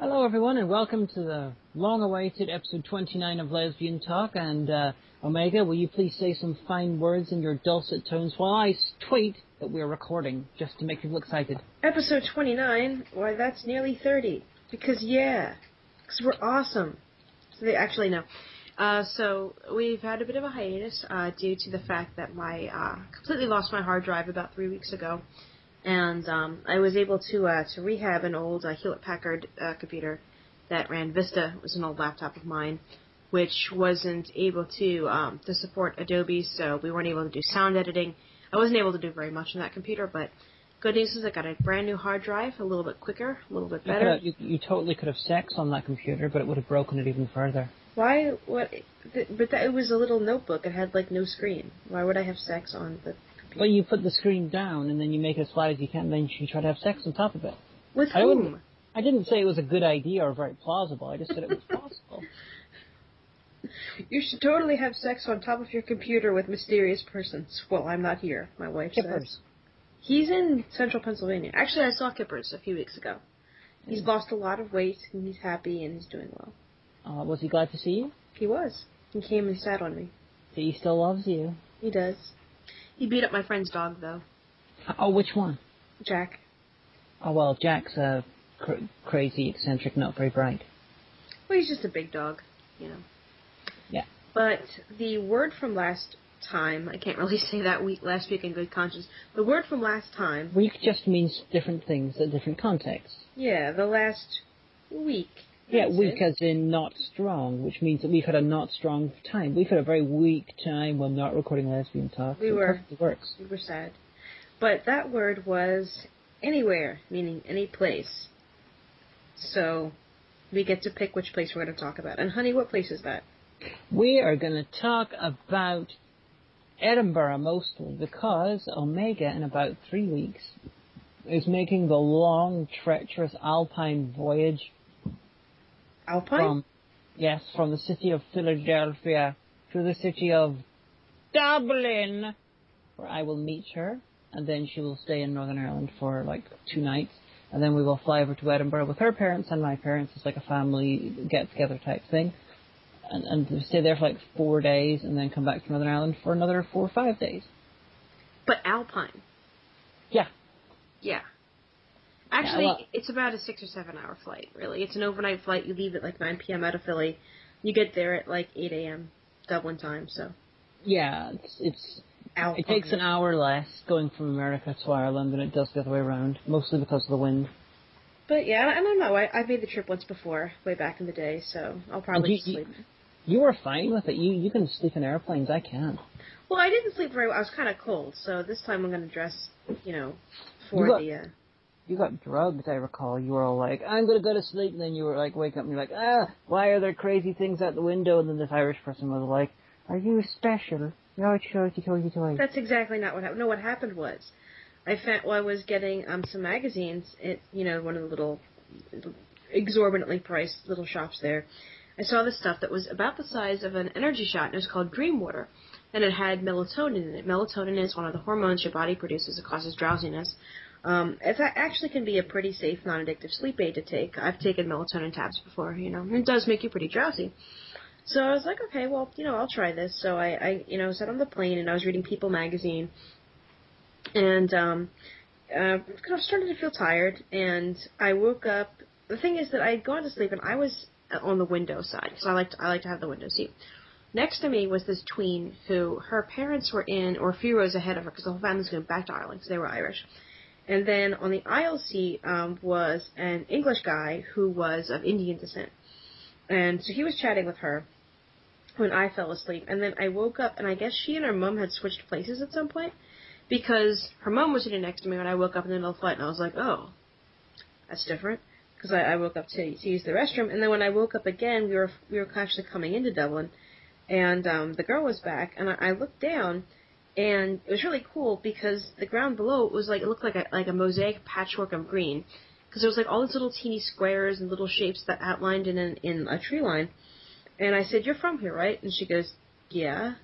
Hello, everyone, and welcome to the long-awaited episode 29 of Lesbian Talk. And Omega, will you please say some fine words in your dulcet tones while I tweet that we're recording, just to make people excited? Episode 29? Why, that's nearly 30. Because we're awesome. Actually, no. So we've had a bit of a hiatus due to the fact that I completely lost my hard drive about 3 weeks ago. And I was able to rehab an old Hewlett-Packard computer that ran Vista. It was an old laptop of mine, which wasn't able to support Adobe, so we weren't able to do sound editing. I wasn't able to do very much on that computer, but good news is I got a brand new hard drive, a little bit quicker, a little bit better. You totally could have sex on that computer, but it would have broken it even further. Why? What? It was a little notebook. It had, no screen. Why would I have sex on the computer? Well, you put the screen down, and then you make it as flat as you can, and then you try to have sex on top of it. With whom? I didn't say it was a good idea or very plausible. I just said it was possible. You should totally have sex on top of your computer with mysterious persons. Well, I'm not here, my wife says. He's in central Pennsylvania. Actually, I saw Kippers a few weeks ago. He's lost a lot of weight, and he's happy, and he's doing well. Was he glad to see you? He was. He came and sat on me. So he still loves you? He does. He beat up my friend's dog, though. Oh, which one? Jack. Oh, well, Jack's crazy, eccentric, not very bright. Well, he's just a big dog, Yeah. But the word from last time, I can't really say that last week in good conscience. The word from last time... Week just means different things at different contexts. Yeah, the last week. Yeah, weak as in not strong, which means that we've had a not strong time. We've had a very weak time when not recording Lesbian Talk. It works. We were sad. But that word was anywhere, meaning any place. So we get to pick which place we're going to talk about. And, honey, what place is that? We are going to talk about Edinburgh mostly because Omega, in about 3 weeks, is making the long, treacherous alpine voyage. Alpine? From the city of Philadelphia to the city of Dublin, where I will meet her, and then she will stay in Northern Ireland for 2 nights, and then we will fly over to Edinburgh with her parents and my parents. It's like a family get-together type thing, and stay there for 4 days, and then come back to Northern Ireland for another 4 or 5 days. But alpine? Yeah. Yeah. Actually, it's about a 6 or 7 hour flight, really. It's an overnight flight. You leave at 9 p.m. out of Philly. You get there at 8 a.m. Dublin time, so. Yeah, it takes an hour less going from America to Ireland than it does the other way around, mostly because of the wind. But yeah, I don't know. I made the trip once before, way back in the day, so I'll probably sleep. You were fine with it. You can sleep in airplanes. I can't. Well, I didn't sleep very well. I was kind of cold, so this time I'm going to dress, for You got drugged, I recall. You were all like, I'm going to go to sleep, and then you were wake up, and you're like, why are there crazy things out the window? And then this Irish person was like, are you special? No, toy. That's exactly not what happened. No, what happened was, I was getting some magazines at, one of the little exorbitantly priced little shops there. I saw this stuff that was about the size of an energy shot, and it was called Dream Water. And it had melatonin in it. Melatonin is one of the hormones your body produces that causes drowsiness. It actually can be a pretty safe, non-addictive sleep aid to take. I've taken melatonin tabs before, It does make you pretty drowsy. So I was like, okay, well, I'll try this. So I sat on the plane, and I was reading People magazine. And I started to feel tired, and I woke up. The thing is that I had gone to sleep, and I was on the window side, because I like to have the window seat. Next to me was this tween who her parents were in, or a few rows ahead of her, because the whole family was going back to Ireland, because they were Irish. And then on the aisle seat was an English guy who was of Indian descent. And so he was chatting with her when I fell asleep. And then I woke up, and I guess she and her mom had switched places at some point, because her mom was sitting next to me when I woke up in the middle of the flight, and I was like, oh, that's different, because I woke up to use the restroom. And then when I woke up again, we were actually coming into Dublin, and the girl was back, and I looked down, and it was really cool because the ground below it looked like a mosaic patchwork of green, because there was all these little teeny squares and little shapes that outlined in a tree line. And I said, "You're from here, right?" And she goes, "Yeah."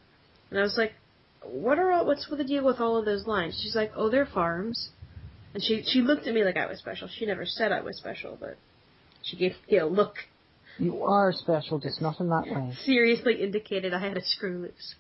And I was like, "What's the deal with all of those lines?" She's like, "Oh, they're farms." And she looked at me like I was special. She never said I was special, but She gave me a look. You are special, just not in that way. Seriously indicated I had a screw loose.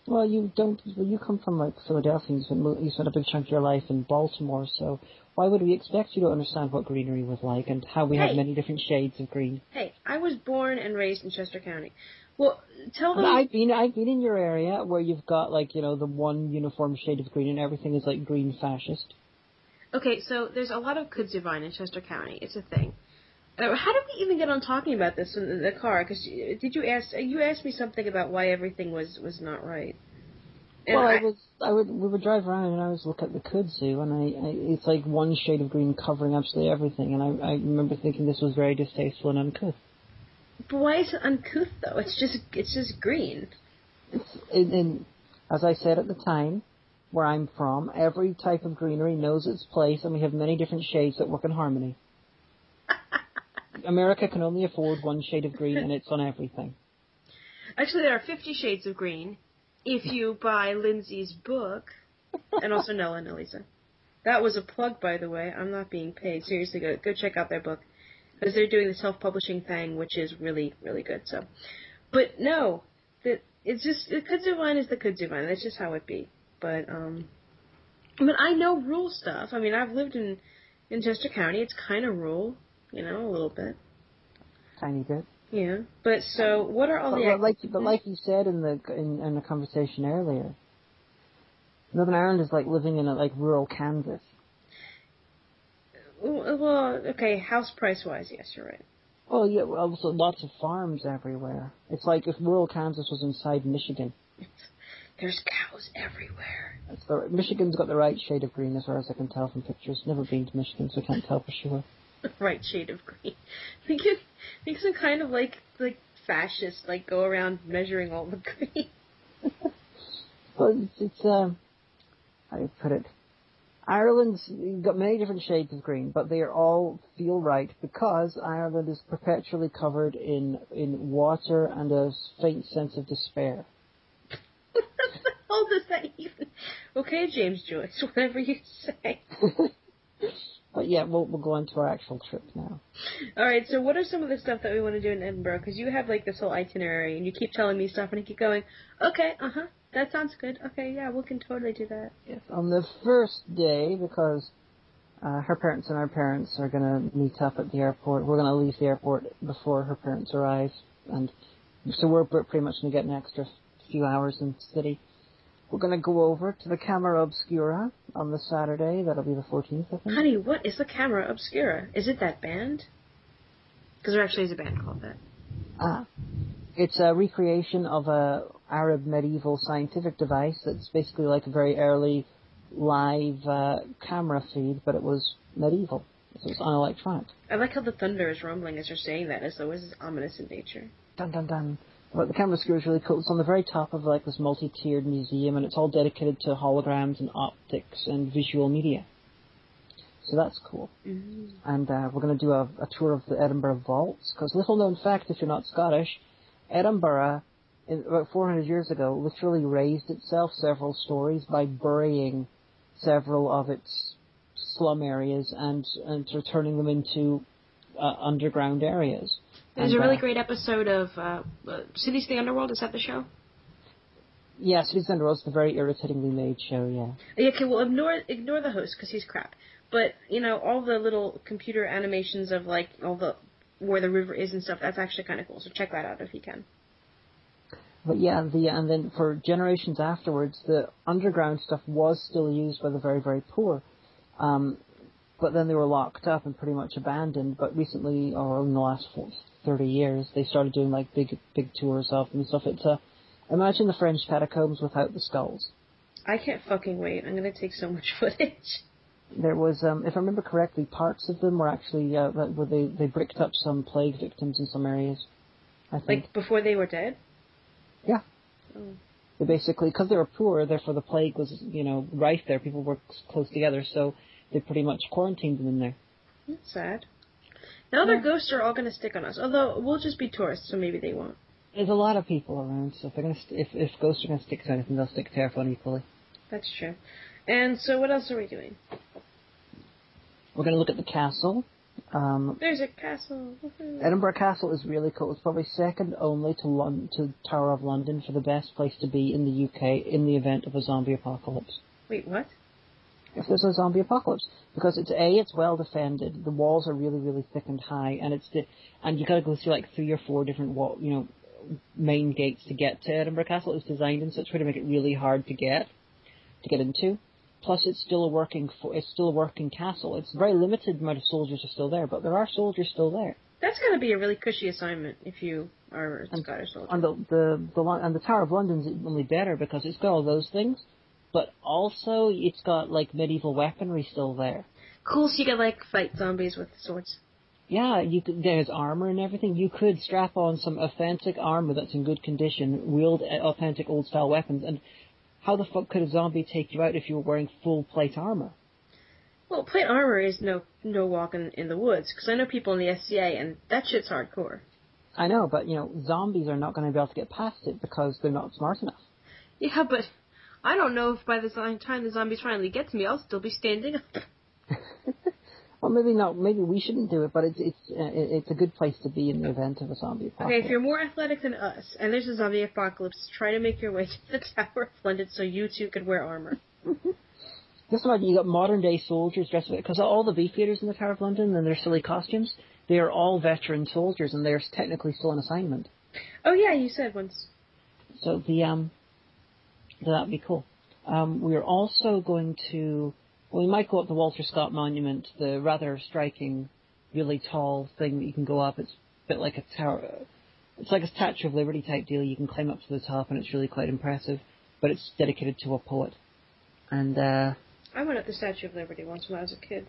Well, you don't. Well, you come from like Philadelphia. You spent a big chunk of your life in Baltimore, so why would we expect you to understand what greenery was like and how we have many different shades of green? Hey, I was born and raised in Chester County. Well, tell them. I've been in your area where you've got like the one uniform shade of green and everything is like green fascist. Okay, so there's a lot of kudzu vine in Chester County. It's a thing. How did we even get on talking about this in the car? Because you asked me something about why everything was not right. And well, we would drive around and I was looking at the kudzu and it's like one shade of green covering absolutely everything, and I remember thinking this was very distasteful and uncouth. But why is it uncouth though? It's just green. And as I said at the time, where I'm from, every type of greenery knows its place, and we have many different shades that work in harmony. America can only afford one shade of green, and it's on everything. Actually, there are 50 Shades of Green if you buy Lindsay's book, and also Nella and Elisa. That was a plug, by the way. I'm not being paid. Seriously, go check out their book, because they're doing the self-publishing thing, which is really, really good. So, but no, it's just the kudzu vine is the kudzu vine. That's just how it be. But I know rural stuff. I mean, I've lived in Chester County. It's kind of rural, a little bit. Tiny bit. Yeah. But so, what are all the but like you said in the conversation earlier, Northern Ireland is like living in rural Kansas. Well, okay, house price wise, yes, you're right. Well, yeah, also lots of farms everywhere. It's like if rural Kansas was inside Michigan. There's cows everywhere. Michigan's got the right shade of green, as far as I can tell from pictures. Never been to Michigan, so I can't tell for sure. Right shade of green. Think some kind of like fascist, go around measuring all the green. Well, it's how do you put it? Ireland's got many different shades of green, but they all feel right because Ireland is perpetually covered in water and a faint sense of despair. What does that even? Okay, James Joyce, whatever you say. But yeah, we'll go on to our actual trip now. All right, so what are some of the stuff that we want to do in Edinburgh? Because you have this whole itinerary, and you keep telling me stuff, and I keep going, okay, that sounds good. Okay, yeah, we can totally do that. Yes, on the first day, because her parents and our parents are going to meet up at the airport. We're going to leave the airport before her parents arrive, and so we're pretty much going to get an extra few hours in the city. We're going to go over to the Camera Obscura on the Saturday. That'll be the 14th, I think. Honey, what is the Camera Obscura? Is it that band? Because there actually is a band called that. It's a recreation of a Arab medieval scientific device that's basically like a very early live camera feed, but it was medieval. So it's unelectronic. I like how the thunder is rumbling as you're saying that, as though it's ominous in nature. Dun dun dun. But the Camera Obscura is really cool. It's on the very top of this multi-tiered museum, and it's all dedicated to holograms and optics and visual media. So that's cool. Mm-hmm. And we're going to do a tour of the Edinburgh vaults, because little known fact, if you're not Scottish, Edinburgh, about 400 years ago, literally raised itself several stories by burying several of its slum areas and turning them into underground areas. There's a really great episode of Cities of the Underworld. Is that the show? Yeah, Cities of the Underworld is a very irritatingly made show, yeah. Okay, well, ignore the host, because he's crap. But, all the little computer animations of, all the where the river is and stuff, that's actually kind of cool. So check that out if you can. But yeah, and then for generations afterwards, the underground stuff was still used by the very, very poor. But then they were locked up and pretty much abandoned. But recently, or in the last 30 years, they started doing big tours of them and stuff. It's imagine the French catacombs without the skulls. I can't fucking wait. I'm going to take so much footage. There was, if I remember correctly, parts of them were actually where they bricked up some plague victims in some areas. I think. Before they were dead? Yeah. Oh. They basically, because they were poor, therefore the plague was rife there. People were close together, so they pretty much quarantined them in there. That's sad. Now their ghosts are all going to stick on us. Although we'll just be tourists, so maybe they won't. There's a lot of people around, so if they're if ghosts are going to stick to anything, they'll stick to everyone equally. That's true. And so, what else are we doing? We're going to look at the castle. There's a castle. Woohoo. Edinburgh Castle is really cool. It's probably second only to Tower of London for the best place to be in the UK in the event of a zombie apocalypse. Wait, what? If there's a zombie apocalypse, because it's well defended. The walls are really, really thick and high, and and you got to go through like 3 or 4 different main gates to get to Edinburgh Castle. It's designed in such a way to make it really hard to get into. Plus, it's still a working castle. It's a very limited amount of soldiers are still there, but there are soldiers still there. That's got to be a really cushy assignment if you are a Scottish soldier. And the Tower of London's only better because it's got all those things, but also it's got like medieval weaponry still there. Cool, so you can like fight zombies with swords. Yeah, there's armor and everything. You could strap on some authentic armor that's in good condition, wield authentic old style weapons, and how the fuck could a zombie take you out if you were wearing full plate armor? Well, plate armor is no walk in the woods, because I know people in the SCA, and that shit's hardcore. I know, but, zombies are not going to be able to get past it because they're not smart enough. Yeah, but I don't know if by the time the zombies finally get to me, I'll still be standing up. Well, maybe not. Maybe we shouldn't do it, but it's a good place to be in the event of a zombie apocalypse. Okay, if you're more athletic than us, and there's a zombie apocalypse, try to make your way to the Tower of London so you too could wear armor. Just imagine you got modern day soldiers dressed because all the beefeaters in the Tower of London and their silly costumes, they are all veteran soldiers and they're technically still on assignment. Oh yeah, you said once. So that'd be cool. We're also going to. We might go up the Walter Scott Monument, the rather striking, really tall thing that you can go up. It's a bit like a tower. It's like a Statue of Liberty type deal. You can climb up to the top, and it's really quite impressive. But it's dedicated to a poet. And I went up the Statue of Liberty once when I was a kid.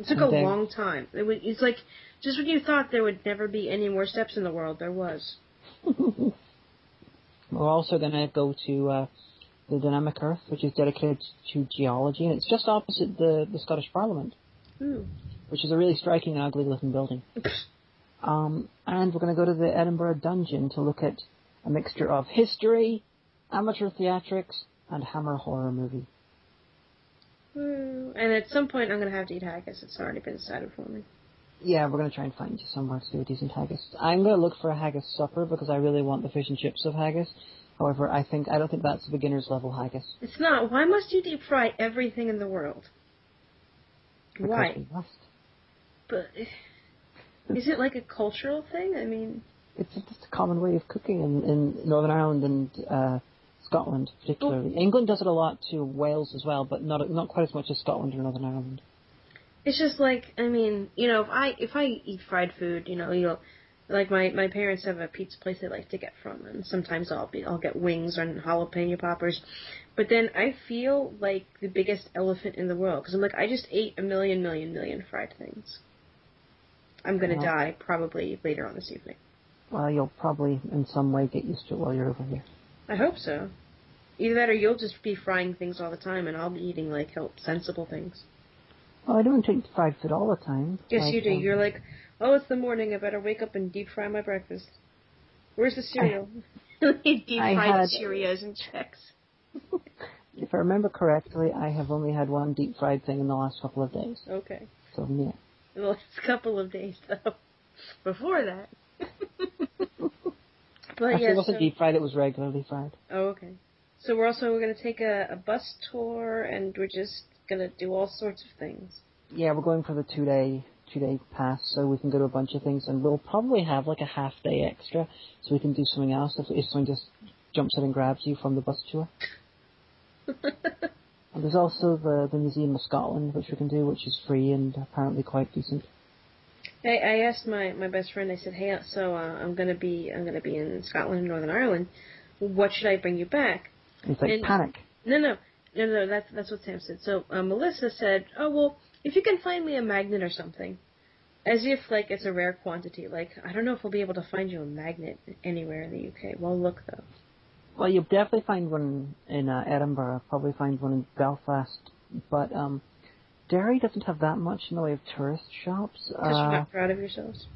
It took a long time. It's like just when you thought there would never be any more steps in the world, there was. We're also going to go to the Dynamic Earth, which is dedicated to geology, and it's just opposite the Scottish Parliament, which is a really striking and ugly-looking building. And we're going to go to the Edinburgh Dungeon to look at a mixture of history, amateur theatrics, and Hammer horror movie. And at some point I'm going to have to eat haggis. It's already been decided for me. Yeah, we're going to try and find you somewhere to do a decent haggis. I'm going to look for a haggis supper because I really want the fish and chips of haggis. However, I don't think that's a beginner's level haggis. It's not. Why must you deep fry everything in the world? Because Why? we must. But is it like a cultural thing? I mean, it's just a common way of cooking in Northern Ireland and Scotland, particularly. England does it a lot to Wales as well, but not quite as much as Scotland or Northern Ireland. It's just like, I mean, if I eat fried food, like my parents have a pizza place they like to get from, and sometimes I'll get wings or jalapeno poppers, but then I feel like the biggest elephant in the world because I'm like I just ate a million fried things. I'm gonna die probably later on this evening. Well, you'll probably in some way get used to it while you're over here. I hope so. Either that or you'll just be frying things all the time, and I'll be eating like sensible things. Well, I don't eat fried food all the time. Yes, you do. You're like, oh, it's the morning. I better wake up and deep fry my breakfast. Where's the cereal? Deep fried Cheerios and Chex. If I remember correctly, I have only had one deep fried thing in the last couple of days. Okay. So, yeah. The last couple of days, though. Before that. But actually, it wasn't deep fried, it was regularly fried. Oh, okay. So we're going to take a bus tour, and we're just going to do all sorts of things. Yeah, we're going for the two-day pass, so we can go to a bunch of things, and we'll probably have like a half day extra, so we can do something else if someone just jumps in and grabs you from the bus tour. And there's also the Museum of Scotland, which we can do, which is free and apparently quite decent. I asked my best friend. I said, "Hey, so I'm gonna be in Scotland and Northern Ireland. What should I bring you back?" It's like panic. No. That's what Sam said. So Melissa said, "Oh well, if you can find me a magnet or something," as if like it's a rare quantity. Like I don't know if we'll be able to find you a magnet anywhere in the UK. Well, look though. Well, you'll definitely find one in Edinburgh. Probably find one in Belfast, but Derry doesn't have that much in the way of tourist shops. Because you're not proud of yourselves?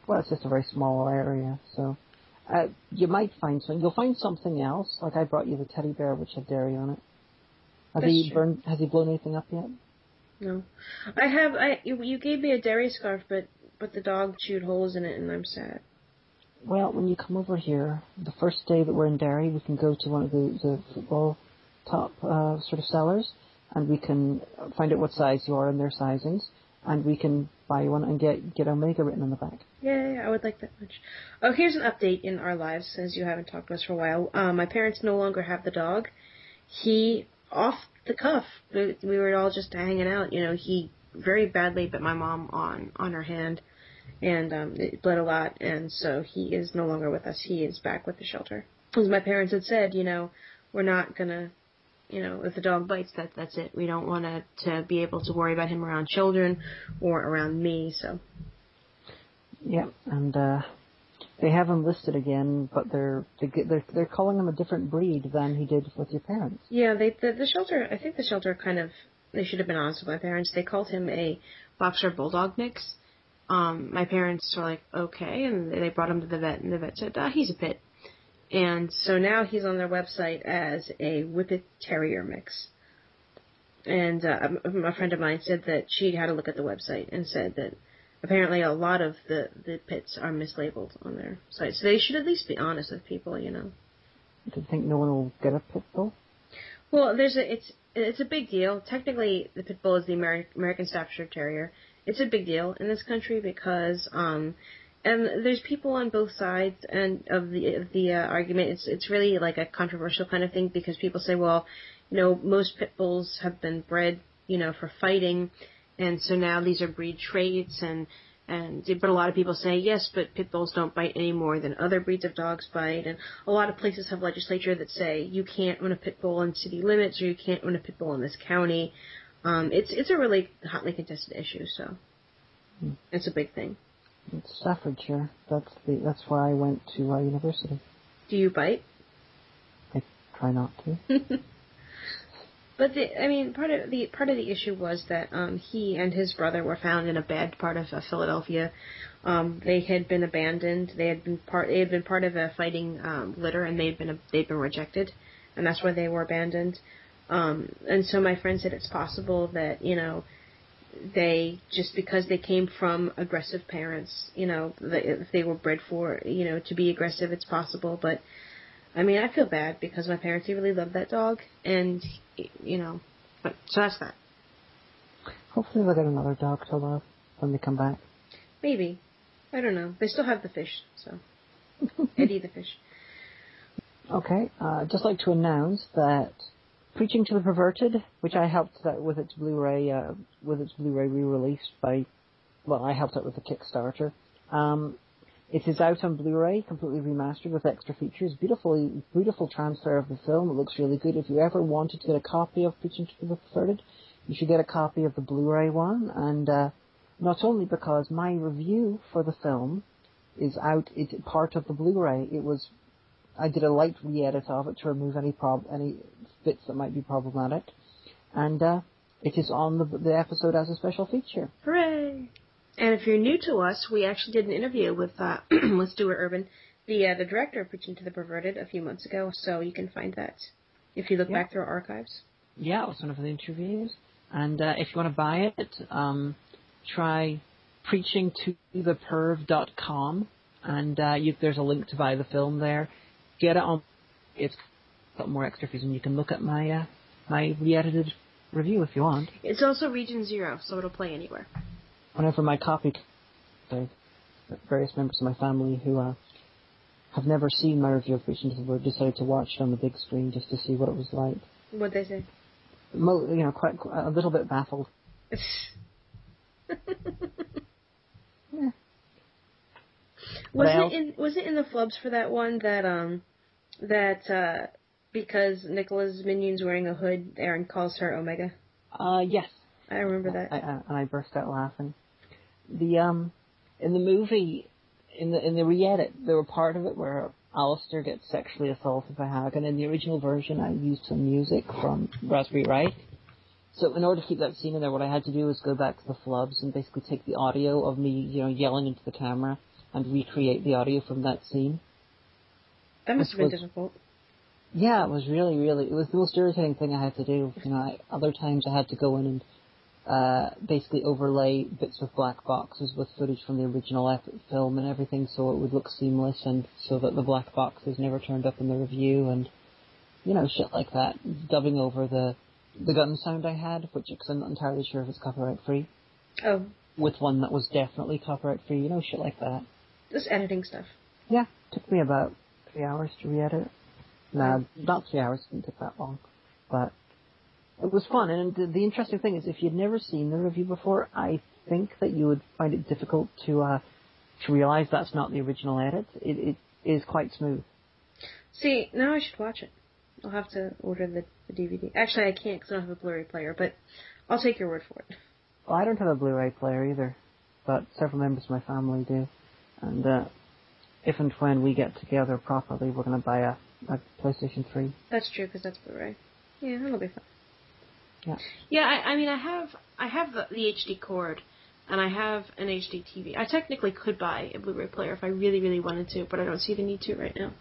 Well, it's just a very small area, so you might find something. You'll find something else. Like I brought you the teddy bear, which had Derry on it. Has he blown anything up yet? No. You gave me a dairy scarf, but the dog chewed holes in it, and I'm sad. Well, when you come over here, the first day that we're in Derry, we can go to one of the football top sort of sellers, and we can find out what size you are and their sizings, and we can buy one and get Omega written on the back. Yeah, I would like that much. Oh, here's an update in our lives, since you haven't talked to us for a while. My parents no longer have the dog. He, off the cuff, we were all just hanging out, he very badly bit my mom on her hand, and it bled a lot, and so he is no longer with us. He is back with the shelter. As my parents had said, we're not gonna, if the dog bites, that's it. We don't want to be able to worry about him around children or around me, so. Yeah, and they have him listed again, but they're calling him a different breed than he did with your parents. Yeah, the shelter, I think the shelter they should have been honest with my parents. They called him a boxer bulldog mix. My parents were like, okay, and they brought him to the vet, and the vet said, he's a pit. And so now he's on their website as a Whippet Terrier mix. And a friend of mine said that she had a look at the website and said that apparently a lot of the pits are mislabeled on their site. So they should at least be honest with people, Do you think no one will get a pit bull? Well, it's a big deal. Technically, the pit bull is the American Staffordshire Terrier. It's a big deal in this country because and there's people on both sides and of the argument. It's really like a controversial kind of thing because people say, well, most pit bulls have been bred, for fighting, and so now these are breed traits but a lot of people say, yes, but pit bulls don't bite any more than other breeds of dogs bite. And a lot of places have legislature that say you can't own a pit bull in city limits or you can't own a pit bull in this county. It's a really hotly contested issue, so it's a big thing. It's Staffordshire. That's where I went to university. Do you bite? I try not to. But part of the issue was that he and his brother were found in a bad part of Philadelphia. They had been abandoned. They had been part of a fighting litter, and they'd been rejected, and that's why they were abandoned. And so my friend said it's possible that they just because they came from aggressive parents, if they were bred for to be aggressive, it's possible, but. I feel bad because my parents really loved that dog, and, but, so that's that. Hopefully they'll get another dog to love when they come back. Maybe. I don't know. They still have the fish, so. Eddie the fish. Okay, I'd just like to announce that Preaching to the Perverted, which I helped out with its Blu-ray re-release I helped out with the Kickstarter. It is out on Blu-ray, completely remastered with extra features. Beautiful transfer of the film. It looks really good. If you ever wanted to get a copy of Preaching to the Perverted, you should get a copy of the Blu-ray one. And not only because my review for the film is out, it's part of the Blu-ray. I did a light re-edit of it to remove any bits that might be problematic, and it is on the episode as a special feature. Hooray! And if you're new to us, we actually did an interview with with Stuart Urban, the director of Preaching to the Perverted, a few months ago. So you can find that if you look back through our archives. Yeah, it was one of the interviews. And if you want to buy it, try preachingtotheperv.com, and there's a link to buy the film there. Get it on. It's got more extra features, and you can look at my re-edited review if you want. It's also Region 0, so it'll play anywhere. Whenever my copy, various members of my family who have never seen my review of Preaching to the Word decided to watch it on the big screen just to see what it was like. What'd they say? Quite a little bit baffled. Yeah. Was it in the flubs for that one that because Nicola's minion's wearing a hood, Aaron calls her Omega? Yes. I remember that. And I burst out laughing. In the movie, in the re-edit, there were part of it where Alistair gets sexually assaulted by Hagen. In the original version, I used some music from Raspberry Pi. So in order to keep that scene in there, what I had to do was go back to the flubs and basically take the audio of me, yelling into the camera and recreate the audio from that scene. That must have been difficult. Yeah, it was really, it was the most irritating thing I had to do. Other times I had to go in and basically overlay bits of black boxes with footage from the original film and everything, so it would look seamless, and so that the black boxes never turned up in the review, and shit like that. Dubbing over the gun sound I had, which because I'm not entirely sure if it's copyright free. Oh. With one that was definitely copyright free, shit like that. Just editing stuff. Yeah, took me about 3 hours to re-edit. Nah, not 3 hours, it didn't take that long, but it was fun, and the interesting thing is, if you'd never seen the review before, I think that you would find it difficult to realize that's not the original edit. It is quite smooth. See, now I should watch it. I'll have to order the DVD. Actually, I can't because I don't have a Blu-ray player, but I'll take your word for it. Well, I don't have a Blu-ray player either, but several members of my family do, and if and when we get together properly, we're going to buy a PlayStation 3. That's true, because that's Blu-ray. Yeah, that'll be fun. Yeah. Yeah, I mean, I have the HD cord, and I have an HD TV. I technically could buy a Blu-ray player if I really, really wanted to, but I don't see the need to right now.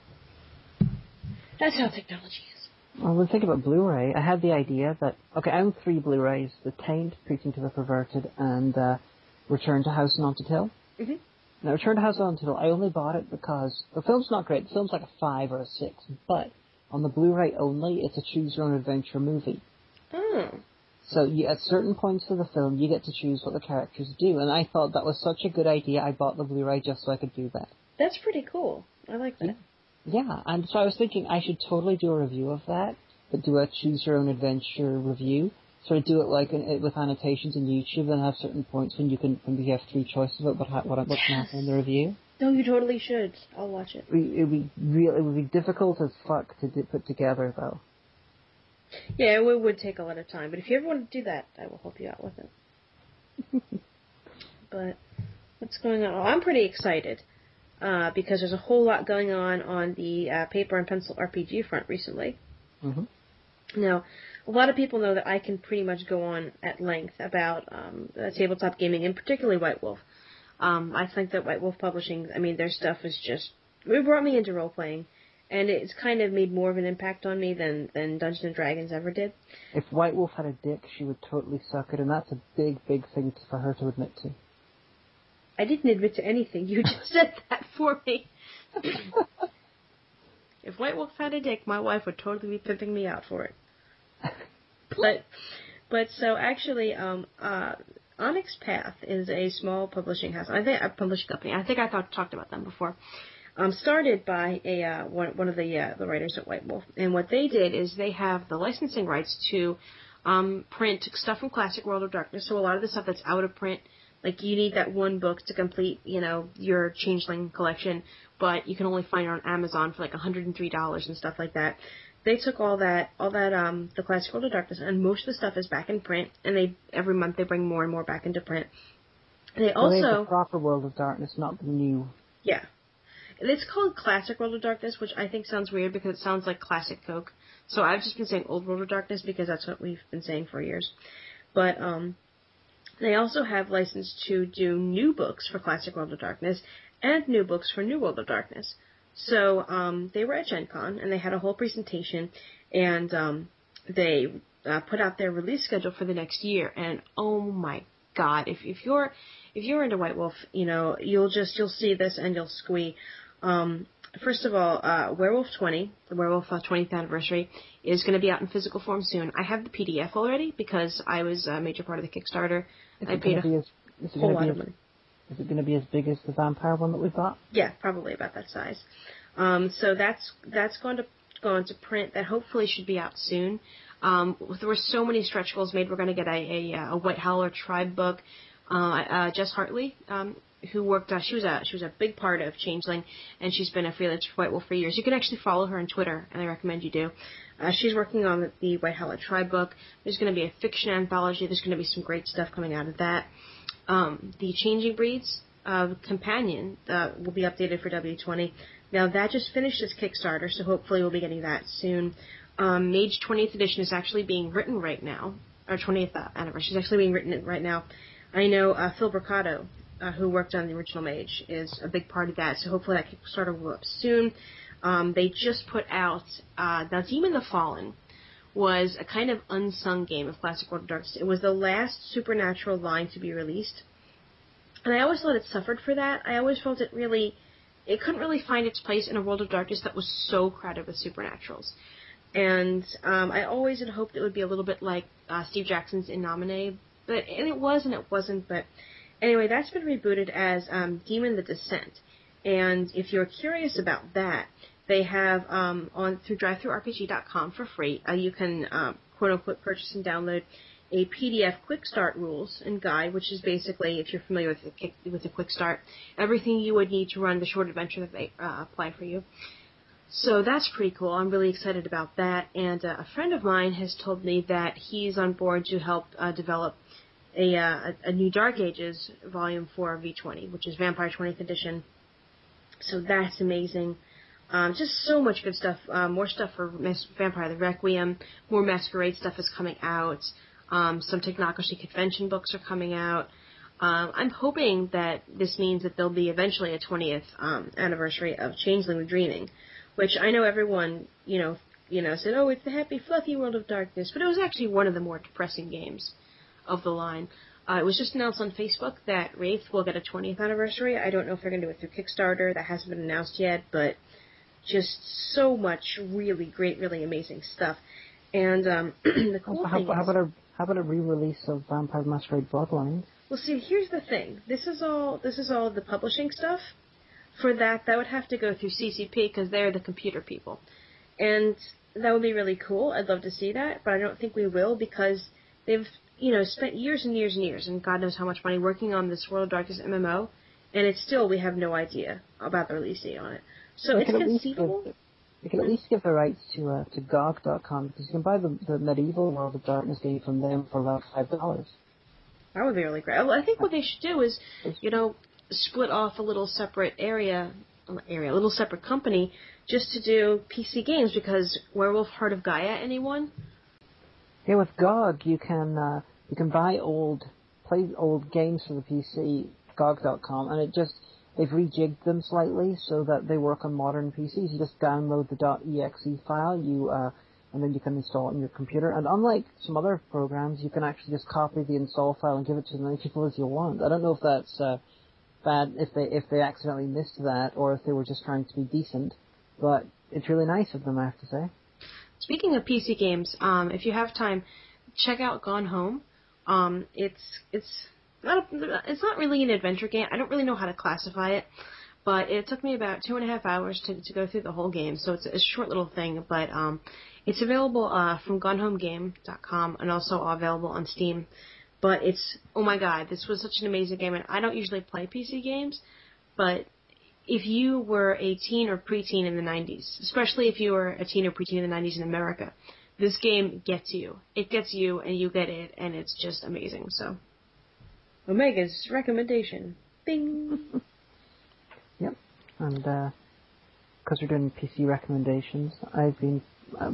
That's how technology is. Well, when I think about Blu-ray, I had the idea that, I own 3 Blu-rays, The Taint, Preaching to the Perverted, and Return to House on Haunted Hill. Mm-hmm. Now, Return to House on Haunted Hill, I only bought it because the film's not great. The film's like a 5 or a 6, but on the Blu-ray only, it's a choose-your-own-adventure movie. Oh. So at certain points of the film, you get to choose what the characters do, and I thought that was such a good idea, I bought the Blu-ray just so I could do that. That's pretty cool. I like that. Yeah, and so I was thinking I should totally do a review of that, but do a choose-your-own-adventure review. So I do it like with annotations in YouTube, and have certain points when you have 3 choices about what's going to happen in the review. No, you totally should. I'll watch it. It would be difficult as fuck to put together, though. Yeah, it would take a lot of time, but if you ever want to do that, I will help you out with it. But what's going on? Oh, I'm pretty excited because there's a whole lot going on the paper and pencil RPG front recently. Mm-hmm. Now, a lot of people know that I can pretty much go on at length about tabletop gaming, and particularly White Wolf. I think that White Wolf Publishing, their stuff is just... It brought me into role-playing, and it's kind of made more of an impact on me than Dungeons & Dragons ever did. If White Wolf had a dick, she would totally suck it, and that's a big, big thing for her to admit to. I didn't admit to anything. You just said that for me. If White Wolf had a dick, my wife would totally be pimping me out for it. But so actually, Onyx Path is a small publishing house. I think a publishing company. I think I talked about them before. Started by one of the writers at White Wolf, and what they did is they have the licensing rights to print stuff from Classic World of Darkness. So a lot of the stuff that's out of print, like you need that one book to complete, your Changeling collection, but you can only find it on Amazon for like $103 and stuff like that. They took all that, the Classic World of Darkness, and most of the stuff is back in print, and every month they bring more and more back into print. They also the proper World of Darkness, not the new. Yeah. It's called Classic World of Darkness, which I think sounds weird because it sounds like classic Coke. So I've just been saying Old World of Darkness because that's what we've been saying for years. But they also have license to do new books for Classic World of Darkness and new books for New World of Darkness. So they were at Gen Con, and they had a whole presentation, and they put out their release schedule for the next year. And oh my God, if you're into White Wolf, you'll see this and you'll squee. First of all, Werewolf 20, the Werewolf 20th anniversary, is going to be out in physical form soon. I have the PDF already because I was a major part of the Kickstarter. I paid a whole lot of money. Is it going to be as big as the vampire one that we bought? Yeah, probably about that size. So that's going to go into print. That hopefully should be out soon. There were so many stretch goals made. We're going to get a White Howler Tribe book. Jess Hartley, who worked, she was a big part of Changeling, and she's been a freelance for White Wolf for years. You can actually follow her on Twitter, and I recommend you do. She's working on the White Howler Tribe book. There's going to be a fiction anthology. There's going to be some great stuff coming out of that. The Changing Breeds companion will be updated for W20. Now, that just finished its Kickstarter, so hopefully we'll be getting that soon. Mage 20th edition is actually being written right now, or 20th anniversary is actually being written right now. I know Phil Bricado, who worked on the original Mage, is a big part of that, so hopefully that Kickstarter will go up soon. They just put out, now Demon the Fallen was a kind of unsung game of Classic World of Darkness. It was the last Supernatural line to be released. And I always thought it suffered for that. I always felt it couldn't really find its place in a World of Darkness that was so crowded with Supernaturals. And I always had hoped it would be a little bit like Steve Jackson's In Nomine, and it was and it wasn't. But anyway, that's been rebooted as Demon the Descent. And if you're curious about that, they have through drivethrurpg.com for free. You can quote unquote purchase and download a PDF quick start rules and guide, which is basically, if you're familiar with the quick start, everything you would need to run the short adventure that they apply for you. So that's pretty cool. I'm really excited about that. And a friend of mine has told me that he's on board to help develop a new Dark Ages Volume 4 V20, which is Vampire 20th Edition. So that's amazing. Just so much good stuff. More stuff for Vampire the Requiem. More Masquerade stuff is coming out. Some Technocracy Convention books are coming out. I'm hoping that this means that there'll be eventually a 20th anniversary of Changeling the Dreaming, which I know everyone, said, oh, it's the happy, fluffy World of Darkness, but it was actually one of the more depressing games of the line. It was just announced on Facebook that Wraith will get a 20th anniversary. I don't know if they're going to do it through Kickstarter. That hasn't been announced yet, but just so much really great, really amazing stuff. And the cool thing is... How about a re-release of Vampire the Masquerade Bloodlines? Well, see, here's the thing. This is all the publishing stuff. For that would have to go through CCP because they're the computer people. And that would be really cool. I'd love to see that, but I don't think we will because they've, spent years and years and years and God knows how much money working on this World of Darkness MMO, and it's still, we have no idea about the release date on it. So it's conceivable. You can at least give the rights to GOG.com because you can buy the medieval World of Darkness game from them for about $5. That would be really great. Well, I think what they should do is, split off a little separate a little separate company just to do PC games because Werewolf Heart of Gaia, anyone? Yeah, with GOG you can play old games for the PC, GOG.com, and they've rejigged them slightly so that they work on modern PCs. You just download the .exe file, and then you can install it on your computer. And unlike some other programs, you can actually just copy the install file and give it to as many people as you want. I don't know if that's bad, if they accidentally missed that, or if they were just trying to be decent. But it's really nice of them, I have to say. Speaking of PC games, if you have time, check out Gone Home. It's not really an adventure game. I don't really know how to classify it, but it took me about 2.5 hours to go through the whole game, so it's a short little thing, but it's available from GoneHomeGame.com and also available on Steam. But oh my god, this was such an amazing game, and I don't usually play PC games, but if you were a teen or preteen in the 90s, especially if you were a teen or preteen in the 90s in America, this game gets you. It gets you, and you get it, and it's just amazing, so... Omega's recommendation. Bing! Yep. And because we're doing PC recommendations, I've been...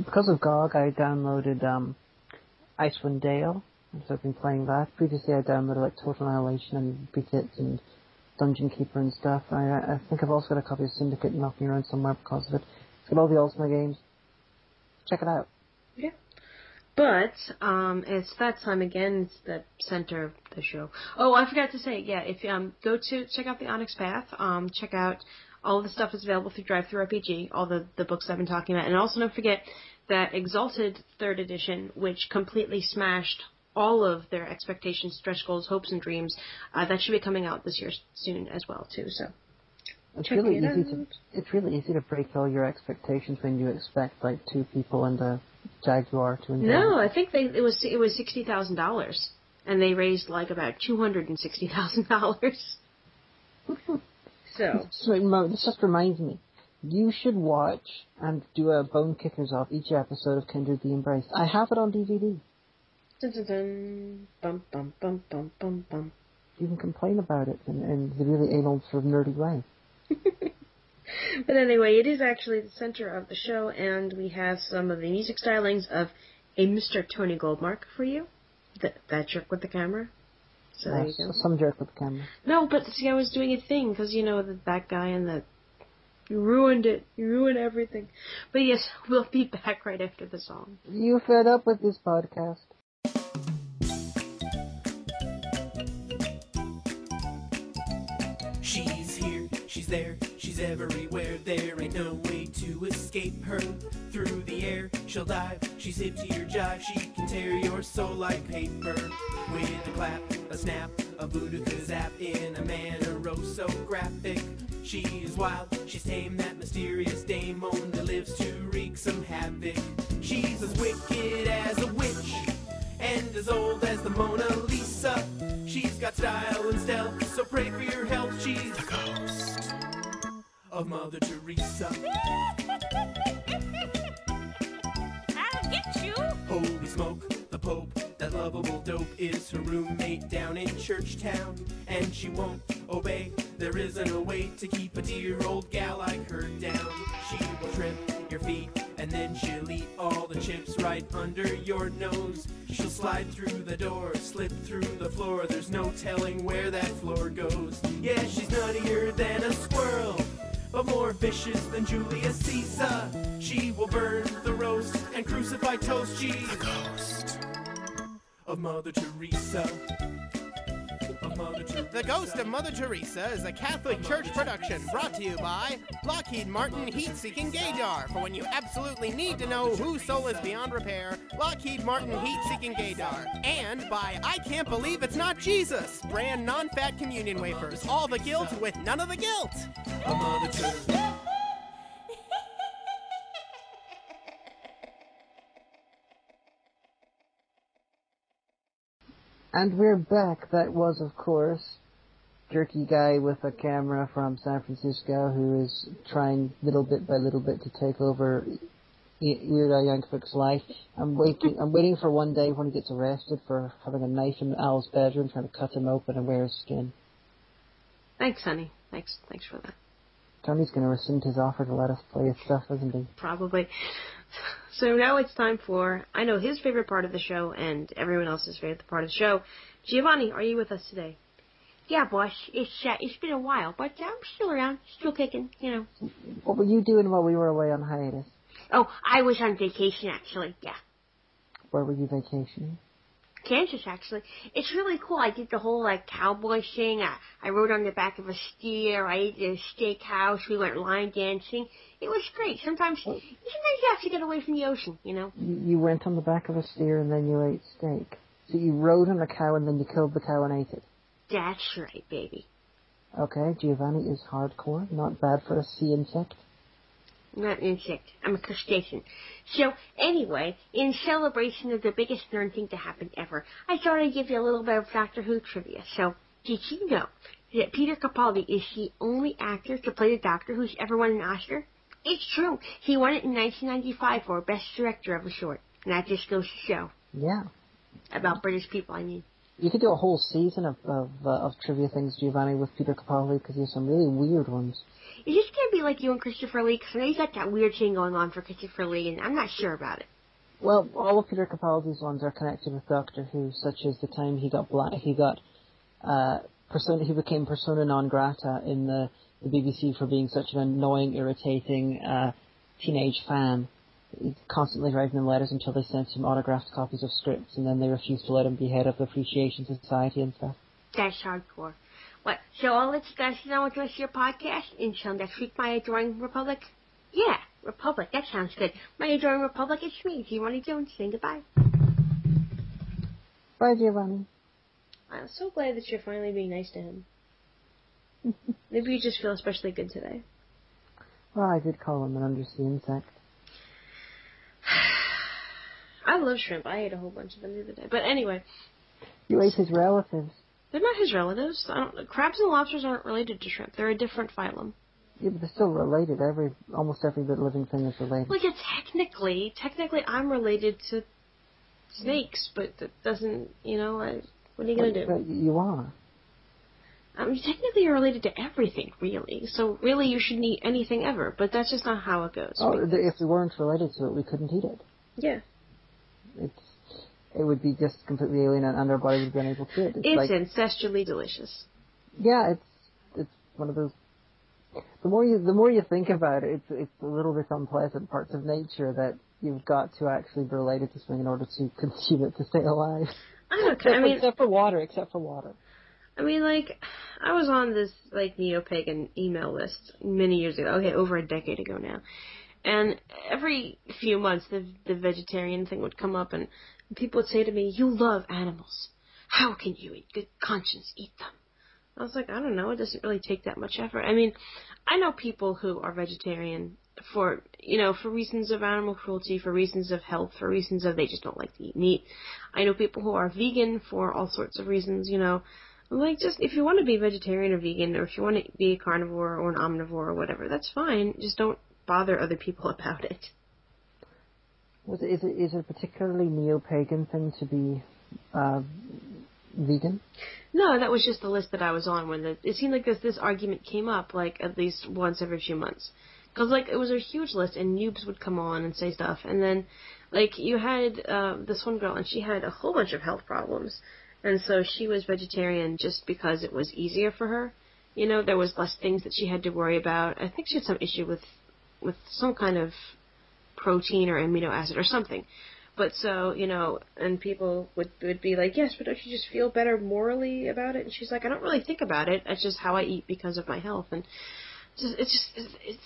because of GOG, I downloaded Icewind Dale, and so I've been playing that. Previously I downloaded like Total Annihilation and Beat It and Dungeon Keeper and stuff. I think I've also got a copy of Syndicate knocking around somewhere because of it. It's got all the Ultima games. Check it out. Yeah. But, it's that time again. It's the center of the show. Oh, I forgot to say, yeah, if check out the Onyx Path, check out all the stuff that's available through DriveThruRPG, all the books I've been talking about. And also don't forget that Exalted 3rd Edition, which completely smashed all of their expectations, stretch goals, hopes, and dreams. That should be coming out this year soon as well, too, so... It's really easy to break all your expectations when you expect like 2 people and a Jaguar to enjoy. No, I think it was $60,000, and they raised like about $260,000. So this just reminds me, you should watch and do a bone kickers off each episode of Kindred the Embrace. I have it on DVD. Dun, dun, dun. Bum, bum, bum, bum, bum, bum. You can complain about it in the really anal sort of nerdy way. But anyway, it is actually the center of the show, and we have some of the music stylings of a Mr. Tony Goldmark for you. That jerk with the camera. So there you go. Some jerk with the camera. No, but see, I was doing a thing, because, that guy in the You ruined it. You ruined everything. But yes, we'll be back right after the song. You fed up with this podcast? She's here, she's there, she's everywhere. There ain't no way to escape her. Through the air, she'll dive. She's hip to your jive. She can tear your soul like paper. With a clap, a snap, a voodoo zap in a manner oh so graphic. She is wild, she's tame, that mysterious dame only lives to wreak some havoc. She's as wicked as a witch, and as old as the Mona Lisa. She's got style and stealth, so pray for your health. She's the ghost of Mother Teresa. I'll get you! Holy smoke, the Pope, that lovable dope is her roommate down in Churchtown. And she won't obey, there isn't a way to keep a dear old gal like her down. She will trip your feet, and then she'll eat all the chips right under your nose. She'll slide through the door, slip through the floor, there's no telling where that floor goes. Yeah, she's nuttier than a squirrel, but more vicious than Julius Caesar. She will burn the roast and crucify toast. She's the ghost of Mother Teresa. The Ghost of Mother Teresa is a Catholic Church production brought to you by Lockheed Martin Heat-Seeking Gaydar. For when you absolutely need to know whose soul is beyond repair, Lockheed Martin Heat-Seeking Gaydar. And by I Can't Believe It's Not Jesus, brand non-fat communion wafers. All the guilt with none of the guilt. Of Mother Teresa. And we're back. That was, of course, jerky guy with a camera from San Francisco who is trying little bit by little bit to take over Weird Al Yankovic's life. I'm waiting for one day when he gets arrested for having a knife in Al's bedroom, trying to cut him open and wear his skin. Thanks, honey. Thanks for that. Tony's going to rescind his offer to let us play his stuff, isn't he? Probably. So now it's time for, I know, his favorite part of the show and everyone else's favorite part of the show. Giovanni, are you with us today? Yeah, boss. It's been a while, but I'm still around, still kicking, you know. What were you doing while we were away on hiatus? Oh, I was on vacation, actually, yeah. Where were you vacationing? Kansas, actually. It's really cool. I did the whole, cowboy thing. I rode on the back of a steer. I ate at a steakhouse. We went line dancing. It was great. Sometimes you have to get away from the ocean, you know. You went on the back of a steer and then you ate steak. So you rode on a cow and then you killed the cow and ate it. That's right, baby. Okay, Giovanni is hardcore. Not bad for a sea insect. I'm not an insect. I'm a crustacean. So, anyway, in celebration of the biggest nerd thing to happen ever, I thought I'd give you a little bit of Doctor Who trivia. So, did you know that Peter Capaldi is the only actor to play the Doctor who's ever won an Oscar? It's true. He won it in 1995 for Best Director of a Short. And that just goes to show. Yeah. About British people, I mean. You could do a whole season of trivia things, Giovanni, with Peter Capaldi, because he has some really weird ones. Is this going to be like you and Christopher Lee? Because I know you got that weird thing going on for Christopher Lee, and I'm not sure about it. Well, all of Peter Capaldi's ones are connected with Doctor Who, such as the time he became persona non grata in the BBC for being such an annoying, irritating teenage fan. He's constantly writing them letters until they sent him autographed copies of scripts, and then they refused to let him be head of the Appreciation Society and stuff. That's hardcore. What? So I'll let you guys sit down with the rest of your podcast until next week, my adoring Republic? Yeah, Republic. That sounds good. My adoring Republic, it's me, Giovanni Jones, saying goodbye. Bye, Giovanni. I'm so glad that you're finally being nice to him. Maybe you just feel especially good today. Well, I did call him an undersea insect. I love shrimp. I ate a whole bunch of them the other day. But anyway. You ate his relatives. They're not his relatives. Crabs and lobsters aren't related to shrimp. They're a different phylum. Yeah, but they're still related. Almost every living thing is related. Well, yeah, technically I'm related to snakes, but that doesn't, what are you going to do? But you are. Technically you're related to everything, really. So really you shouldn't eat anything ever, but that's just not how it goes. Oh, if we weren't related to it, we couldn't eat it. Yeah. It would be just completely alien and our body would be unable to do it. It's ancestrally delicious. Yeah, it's one of those The more you think about it, it's a little bit unpleasant parts of nature that you've got to actually be related to something in order to consume it to stay alive. Except for water. I mean, like, I was on this, like, neo-pagan email list many years ago. Okay, over a decade ago now. And every few months, the vegetarian thing would come up, and people would say to me, "You love animals. How can you, in good conscience, eat them?" I was like, I don't know. It doesn't really take that much effort. I mean, I know people who are vegetarian for reasons of animal cruelty, for reasons of health, for reasons of they just don't like to eat meat. I know people who are vegan for all sorts of reasons, Like, just, if you want to be vegetarian or vegan, or if you want to be a carnivore or an omnivore or whatever, that's fine. Just don't bother other people about it. Is it a particularly neo-pagan thing to be vegan? No, that was just the list that I was on when it seemed like this argument came up, like, at least once every few months. Because, like, it was a huge list, and noobs would come on and say stuff. And then, like, you had this one girl, and she had a whole bunch of health problems. And so she was vegetarian just because it was easier for her. There was less things that she had to worry about. I think she had some issue with some kind of protein or amino acid or something. But so, and people would be like, yes, but don't you just feel better morally about it? And she's like, I don't really think about it. It's just how I eat because of my health. And it's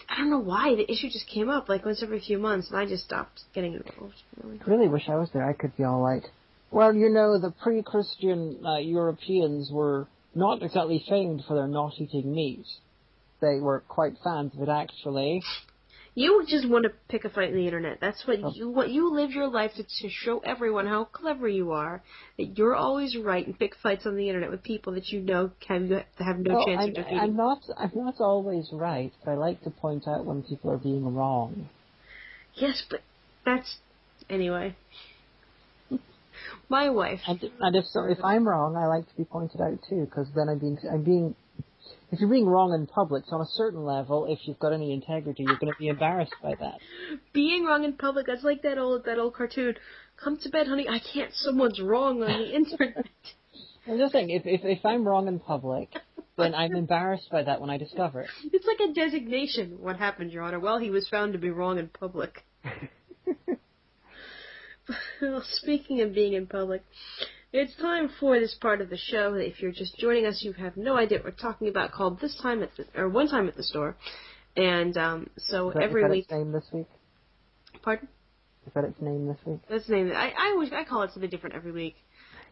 I don't know why. The issue just came up like once every few months, and I just stopped getting involved. I really wish I was there. I could be all right. Well, the pre-Christian Europeans were not exactly famed for their not eating meat. They were quite fans of it, actually. You just want to pick a fight in the internet. That's what you want. You live your life to show everyone how clever you are, that you're always right, and pick fights on the internet with people that you know have no chance of defeating. I'm not always right, but I like to point out when people are being wrong. Yes, but that's... Anyway. My wife... And if I'm wrong, I like to be pointed out too, because then I'm being... If you're being wrong in public, so on a certain level, if you've got any integrity, you're going to be embarrassed by that. Being wrong in public, that's like that old cartoon. Come to bed, honey, I can't. Someone's wrong on the internet. I'm just saying, if I'm wrong in public, then I'm embarrassed by that when I discover it. It's like a designation. What happened, Your Honor? Well, he was found to be wrong in public. Well, speaking of being in public, it's time for this part of the show. If you're just joining us, you have no idea what we're talking about, called One Time at the Store. And so every week... Is that its name this week? Pardon? Is that its name this week? That's the name. I call it something different every week.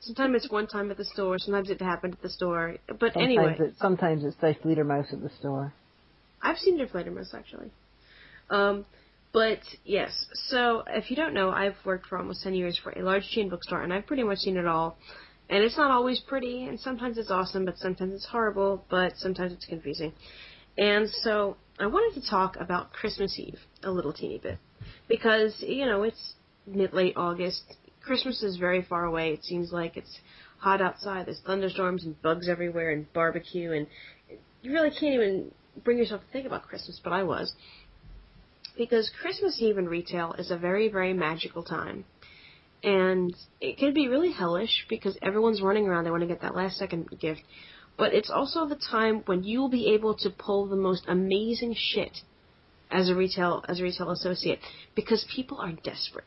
Sometimes it's One Time at the Store. Sometimes it happened at the store. But anyway. Sometimes it's Die Fledermaus at the store. I've seen Der Fledermaus, actually. But, yes, so if you don't know, I've worked for almost 10 years for a large chain bookstore, and I've pretty much seen it all. And it's not always pretty, and sometimes it's awesome, but sometimes it's horrible, but sometimes it's confusing. And so I wanted to talk about Christmas Eve a little teeny bit. Because, it's late August. Christmas is very far away. It seems like it's hot outside. There's thunderstorms and bugs everywhere and barbecue, and you really can't even bring yourself to think about Christmas, but I was. Because Christmas Eve in retail is a very, very magical time. And it can be really hellish because everyone's running around. They want to get that last second gift. But it's also the time when you'll be able to pull the most amazing shit as a retail associate. Because people are desperate.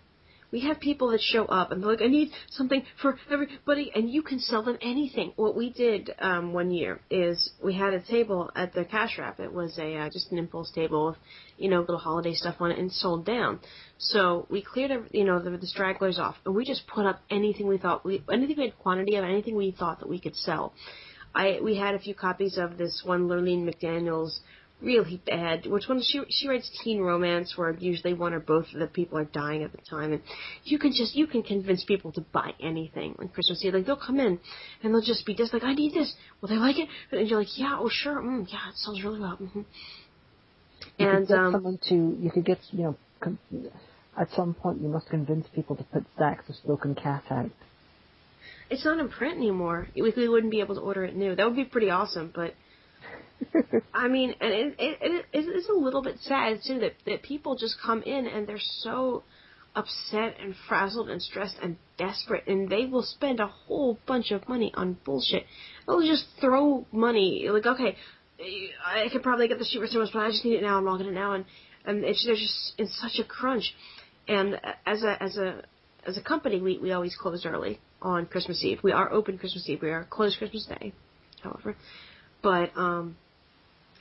We have people that show up and they're like, I need something for everybody, and you can sell them anything. What we did one year is we had a table at the cash wrap. It was just an impulse table with, little holiday stuff on it, and sold down. So we cleared, the stragglers off, and we just put up anything we had quantity of, anything we thought that we could sell. We had a few copies of this one Lurleen McDaniel's really bad, which one she writes teen romance where usually one or both of the people are dying at the time, and you can convince people to buy anything on Christmas Eve. Like, they'll come in and they'll just be just like, I need this. Will they like it? And you're like, yeah, oh sure, yeah, it sells really well. Mm-hmm. You could get at some point you must convince people to put stacks of Spoken Cat out. It's not in print anymore. We wouldn't be able to order it new. That would be pretty awesome, but I mean, and it is a little bit sad, too, that people just come in and they're so upset and frazzled and stressed and desperate, and they will spend a whole bunch of money on bullshit. They'll just throw money, like, okay, I could probably get the sheet for 3 months, but I just need it now. I'm logging it now, and they're just in such a crunch. And as a company, we always close early on Christmas Eve. We are open Christmas Eve. We are closed Christmas Day, however. But and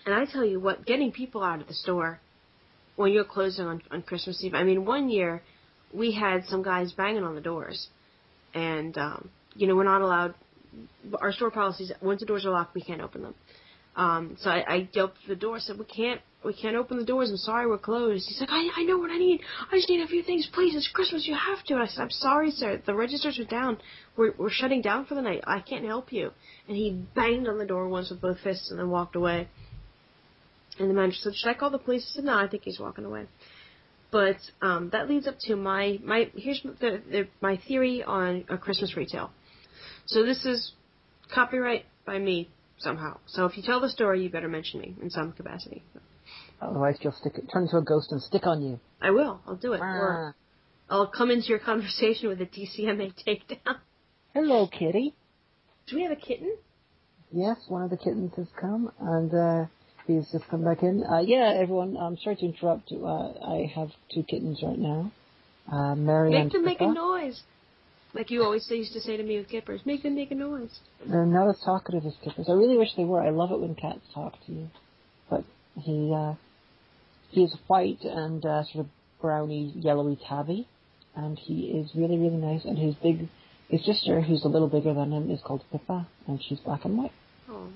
I tell you what, getting people out of the store when you're closing on Christmas Eve. I mean, one year we had some guys banging on the doors, and we're not allowed. Our store policies, once the doors are locked, we can't open them. So I yelled through the door, said, we can't open the doors. I'm sorry, we're closed. He's like, I know what I need. I just need a few things, please. It's Christmas. You have to. And I said, I'm sorry, sir. The registers are down. We're shutting down for the night. I can't help you. And he banged on the door once with both fists and then walked away. And the manager said, should I call the police? I said, no, I think he's walking away. But that leads up to here's my theory on Christmas retail. So this is copyright by me somehow. So if you tell the story, you better mention me in some capacity. Otherwise, you'll turn into a ghost and stick on you. I will. I'll do it. Or I'll come into your conversation with a DCMA takedown. Hello, kitty. Do we have a kitten? Yes, one of the kittens has come, and he's just come back in. Yeah, everyone, I'm sorry to interrupt. I have 2 kittens right now. Mary and Make them make a Pippa. noise. Like you always used to say to me with kippers, make them make a noise. They're not as talkative as kippers. I really wish they were. I love it when cats talk to you. But he is white and sort of browny, yellowy tabby, and he is really, really nice. And his sister, who's a little bigger than him, is called Pippa, and she's black and white. Oh.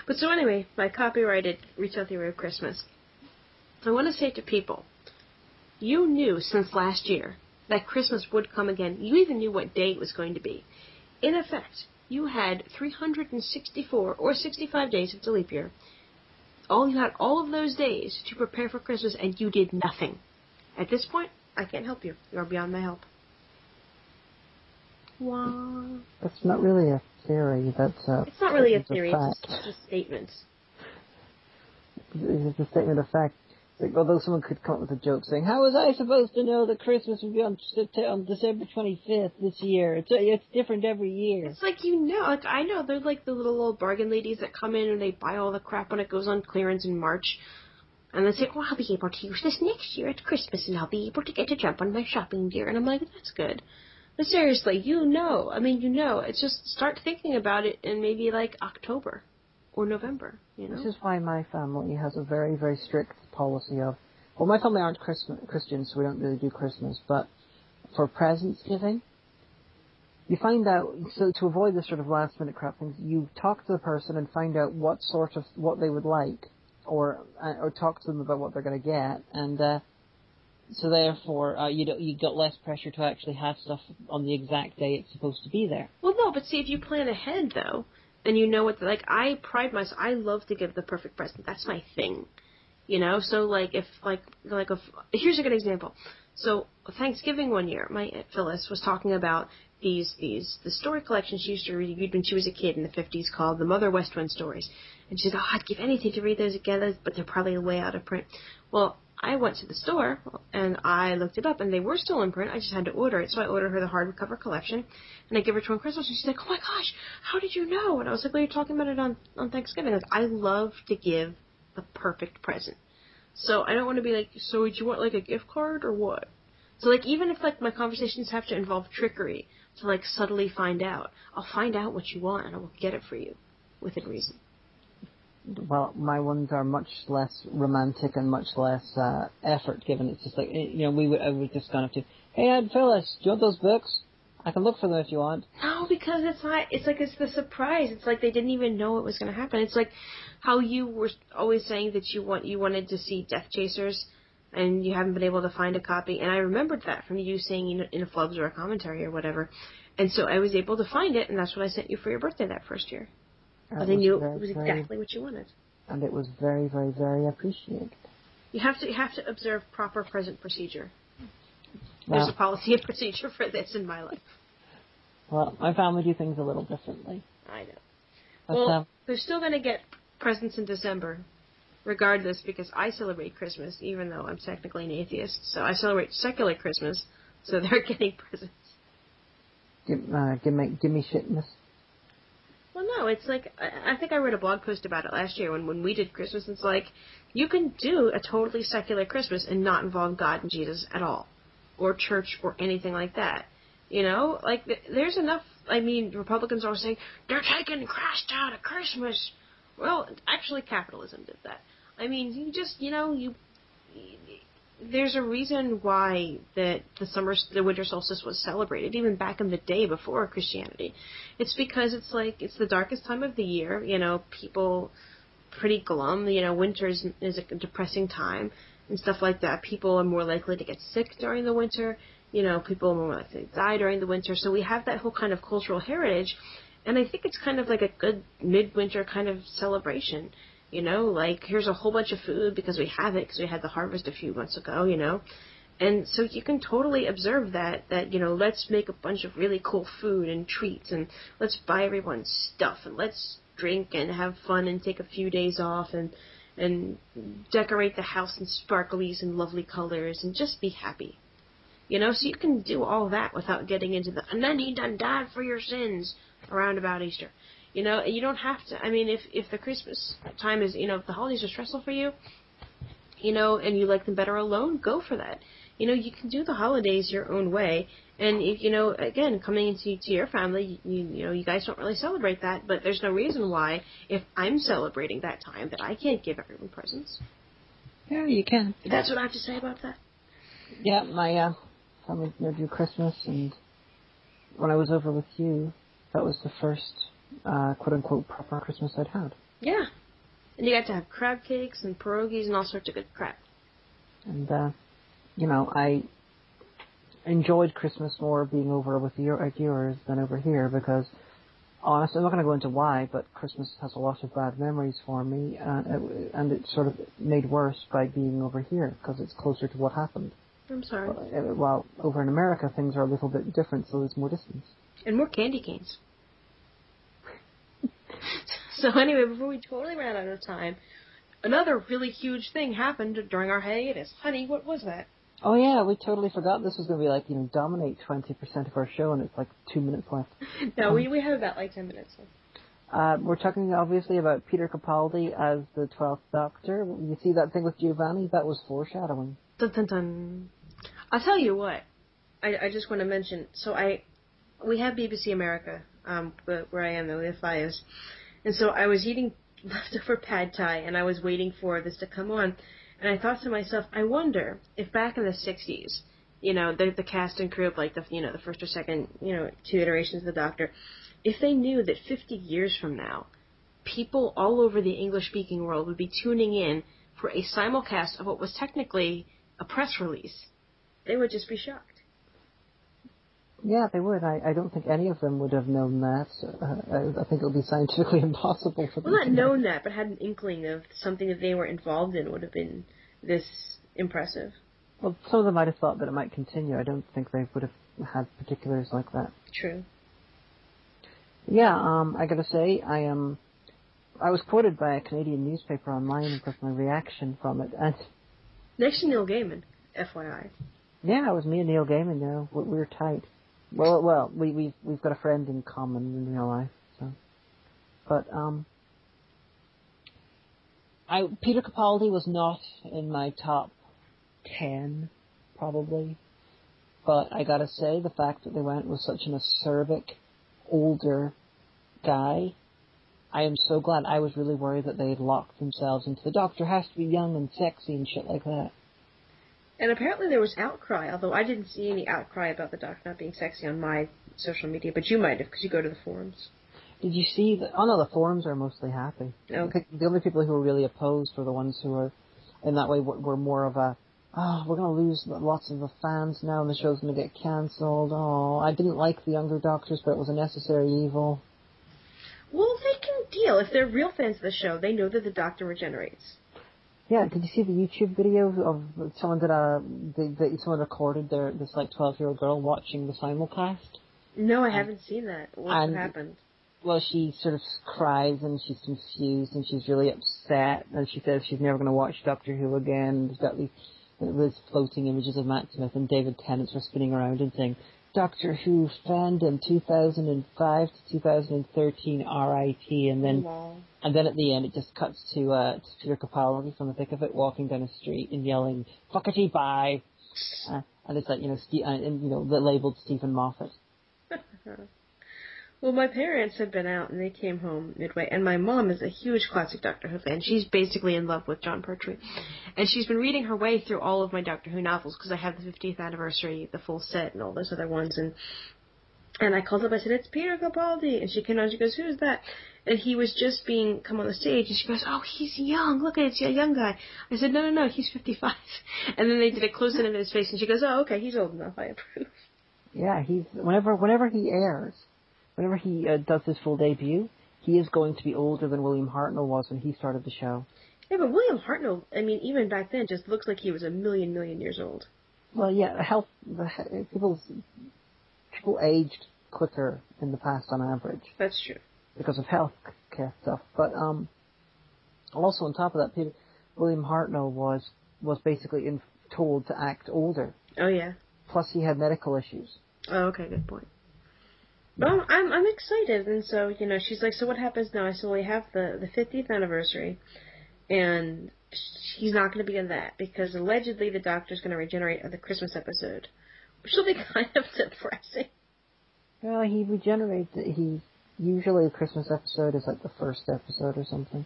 But so anyway, my copyrighted retail theory of Christmas. I want to say to people, you knew since last year that Christmas would come again. You even knew what day it was going to be. In effect, you had 364 or 65 days of the leap year. You had all of those days to prepare for Christmas, and you did nothing. At this point, I can't help you. You are beyond my help. Wow. That's not really a theory. It's not really a theory. It's just a statement. It's a statement of fact. Like, although someone could come up with a joke saying, how was I supposed to know that Christmas would be on December 25th this year? It's different every year. It's like, I know, they're like the little old bargain ladies that come in and they buy all the crap when it goes on clearance in March. And they say, I'll be able to use this next year at Christmas and I'll be able to get a jump on my shopping gear. And I'm like, that's good. But seriously, it's just start thinking about it in maybe like October or November, This is why my family has a very, very strict policy of, well, my family aren't Christians, so we don't really do Christmas, but for presents giving, you find out, so to avoid this sort of last minute crap things, you talk to the person and find out what they would like, or talk to them about what they're going to get, and so therefore you got less pressure to actually have stuff on the exact day it's supposed to be there. Well, no, but see, if you plan ahead though, and you know what, I pride myself, I love to give the perfect present. That's my thing. So here's a good example. So Thanksgiving one year, my Aunt Phyllis was talking about the story collection she used to read when she was a kid in the 50s called the Mother West Wind Stories. And she said, I'd give anything to read those again, but they're probably way out of print. Well, I went to the store and I looked it up and they were still in print. I just had to order it. So I ordered her the hardcover collection and I gave her to her on Christmas and she's like, oh my gosh, how did you know? And I was like, well, you're talking about it on Thanksgiving. I love to give the perfect present. So I don't want to be like, so would you want like a gift card or what? So even if my conversations have to involve trickery to subtly find out, I'll find out what you want and I will get it for you within reason. Well, my ones are much less romantic and much less effort given. It's just like, I would just gone up to, hey, Aunt Phyllis, do you want those books? I can look for them if you want. No, because it's the surprise. It's like they didn't even know it was going to happen. It's like how you were always saying that you wanted to see Death Chasers and you haven't been able to find a copy. And I remembered that from you saying in a flubs or a commentary or whatever. And so I was able to find it, and that's what I sent you for your birthday that first year. But I knew it was exactly what you wanted. And it was very, very, very appreciated. You have to observe proper present procedure. There's a policy and procedure for this in my life. Well, my family do things a little differently. I know. But, well, they're still going to get presents in December, regardless, because I celebrate Christmas, even though I'm technically an atheist. So I celebrate secular Christmas, so they're getting presents. Give me shit, miss. Well, know. It's like, I think I wrote a blog post about it last year when we did Christmas. It's like, you can do a totally secular Christmas and not involve God and Jesus at all. Or church or anything like that. You know? Like, there's enough, I mean, Republicans are saying, they're taking Christ out of Christmas. Well, actually, capitalism did that. I mean, you just, you know, there's a reason why the winter solstice was celebrated, even back in the day before Christianity. It's because it's like, it's the darkest time of the year, you know, people pretty glum, you know, winter is a depressing time and stuff like that. People are more likely to get sick during the winter, you know, people are more likely to die during the winter, so we have that whole kind of cultural heritage, and I think it's kind of like a good midwinter kind of celebration. You know, like, here's a whole bunch of food because we have it, because we had the harvest a few months ago, you know. And so you can totally observe that, you know, let's make a bunch of really cool food and treats, and let's buy everyone stuff, and let's drink and have fun and take a few days off and decorate the house in sparklies and lovely colors and just be happy. You know, so you can do all that without getting into the, and then he done died for your sins around about Easter. You know, you don't have to. I mean, if the Christmas time is, you know, if the holidays are stressful for you, you know, and you like them better alone, go for that. You know, you can do the holidays your own way. And, if, you know, again, coming into your family, you know, you guys don't really celebrate that, but there's no reason why, if I'm celebrating that time, that I can't give everyone presents. Yeah, you can. That's what I have to say about that. Yeah, my family do Christmas, and when I was over with you, that was the first quote-unquote proper Christmas I'd had. Yeah. And you got to have crab cakes and pierogies and all sorts of good crap. And, you know, I enjoyed Christmas more being over with yours than over here because, honestly, I'm not going to go into why, but Christmas has a lot of bad memories for me, and it's sort of made worse by being over here because it's closer to what happened. I'm sorry. While over in America, things are a little bit different, so there's more distance. And more candy canes. So anyway, before we totally ran out of time, another really huge thing happened during our hiatus. Honey, what was that? Oh yeah, we totally forgot this was going to be like, you know, dominate 20% of our show, and it's like 2 minutes left. No, we have about like 10 minutes left. We're talking obviously about Peter Capaldi as the 12th Doctor. You see that thing with Giovanni? That was foreshadowing. Dun dun dun. I'll tell you what. I just want to mention. So we have BBC America, where I am, though, we have FIOS. And so I was eating leftover pad thai, and I was waiting for this to come on. And I thought to myself, I wonder if back in the 60s, you know, the cast and crew of, like, the first or second, you know, 2 iterations of the Doctor, if they knew that 50 years from now, people all over the English-speaking world would be tuning in for a simulcast of what was technically a press release, they would just be shocked. Yeah, they would. I don't think any of them would have known that. I think it would be scientifically impossible for them. Well, not known that, but had an inkling of something that they were involved in would have been this impressive. Well, some of them might have thought that it might continue. I don't think they would have had particulars like that. True. Yeah, I gotta say, I was quoted by a Canadian newspaper online because of my reaction from it, and next to Neil Gaiman, FYI. Yeah, it was me and Neil Gaiman. You know, we were tight. Well, we've got a friend in common in real life. So, but Peter Capaldi was not in my top 10, probably. But I gotta say, the fact that they went with such an acerbic, older guy, I am so glad. I was really worried that they had locked themselves into the Doctor has to be young and sexy and shit like that. And apparently there was outcry, although I didn't see any outcry about the Doctor not being sexy on my social media, but you might have, because you go to the forums. Did you see that? Oh no, the forums are mostly happy. Okay. The only people who were really opposed were the ones who were, in that way, were more of a, we're going to lose lots of the fans now and the show's going to get cancelled. Oh, I didn't like the younger Doctors, but it was a necessary evil. Well, they can deal. If they're real fans of the show, they know that the Doctor regenerates. Yeah, did you see the YouTube video of someone someone recorded this like 12-year-old girl watching the simulcast? No, I haven't seen that. What happened? Well, she sort of cries and she's confused and she's really upset and she says she's never going to watch Doctor Who again. There's got these floating images of Matt Smith and David Tennant are spinning around and saying, Doctor Who fandom 2005 to 2013 RIT, and then at the end it just cuts to Peter Capaldi from the thick of it walking down the street and yelling "fuckity bye," and it's like labeled Stephen Moffat. Well, my parents had been out, and they came home midway, and my mom is a huge classic Doctor Who fan. She's basically in love with John Pertwee, and she's been reading her way through all of my Doctor Who novels, because I have the 50th anniversary, the full set, and all those other ones, and I called up, I said, "It's Peter Capaldi," and she came on, she goes, "Who's that?" And he was just come on the stage, and she goes, "Oh, he's young, look at it, it's a young guy." I said, no, he's 55, and then they did a close-in of his face, and she goes, "Oh, okay, he's old enough, I approve." Yeah, he's, whenever he airs, whenever he does his full debut, he is going to be older than William Hartnell was when he started the show. Yeah, but William Hartnell, I mean, even back then, just looks like he was a million years old. Well, yeah, people aged quicker in the past on average. That's true. Because of health care stuff. But also on top of that, William Hartnell was basically told to act older. Oh, yeah. Plus he had medical issues. Oh, okay, good point. Well, I'm excited, and so, she's like, "So what happens now?" I said, "Well, we have the 50th anniversary, and he's not going to be in that, because allegedly the Doctor's going to regenerate at the Christmas episode, which will be kind of depressing." Well, he regenerates. Usually the Christmas episode is like the first episode or something.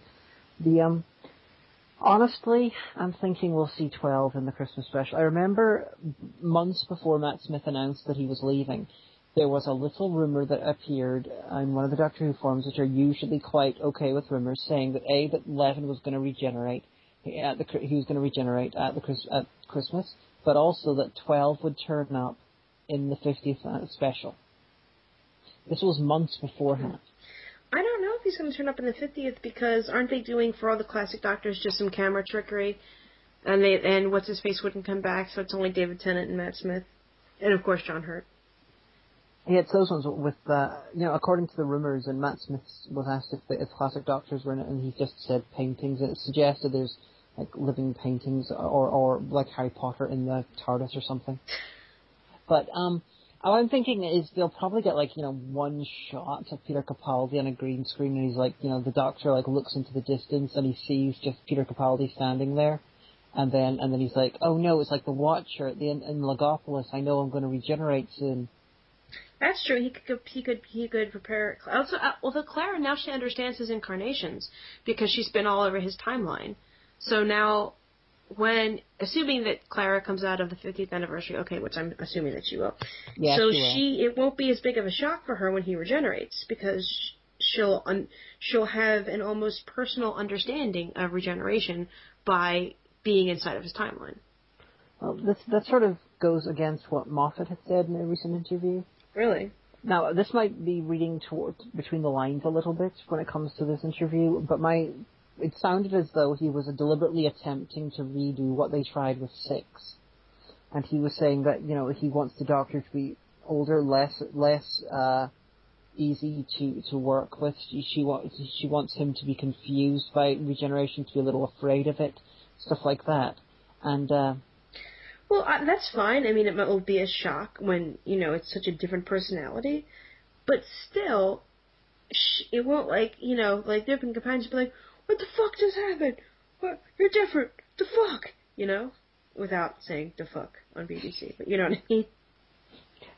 Honestly, I'm thinking we'll see 12 in the Christmas special. I remember months before Matt Smith announced that he was leaving, there was a little rumour that appeared on one of the Doctor Who forums, which are usually quite okay with rumours, saying that that 11 was going to regenerate. He was going to regenerate at Christmas, but also that 12 would turn up in the 50th special. This was months beforehand. I don't know if he's going to turn up in the 50th, because aren't they doing for all the classic Doctors just some camera trickery, and what's his face wouldn't come back, so it's only David Tennant and Matt Smith, and of course John Hurt. Yeah, it's those ones with, according to the rumours, and Matt Smith was asked if classic Doctors were in it, and he just said paintings, and it suggested there's, like, living paintings, or like Harry Potter in the TARDIS or something. But, all I'm thinking is they'll probably get, one shot of Peter Capaldi on a green screen, and he's like, the Doctor, looks into the distance, and he sees just Peter Capaldi standing there, and then he's like, "Oh no, it's like the Watcher in Logopolis, I know I'm going to regenerate soon." That's true. He could prepare. Also, although Clara, now she understands his incarnations because she's been all over his timeline. So now, assuming that Clara comes out of the 50th anniversary, okay, which I'm assuming that she will. Yeah, so it won't be as big of a shock for her when he regenerates, because she'll have an almost personal understanding of regeneration by being inside of his timeline. Well, that sort of goes against what Moffat had said in a recent interview. Really? Now, this might be reading between the lines a little bit when it comes to this interview, but it sounded as though he was deliberately attempting to redo what they tried with 6. And he was saying that, he wants the Doctor to be older, less easy to work with. She wants him to be confused by regeneration, to be a little afraid of it, stuff like that. And, well, that's fine. I mean, it will be a shock when, it's such a different personality. But still, it won't, different companions will be like, "What the fuck just happened? What? You're different. The fuck?" Without saying "the fuck" on BBC. But you know what I mean?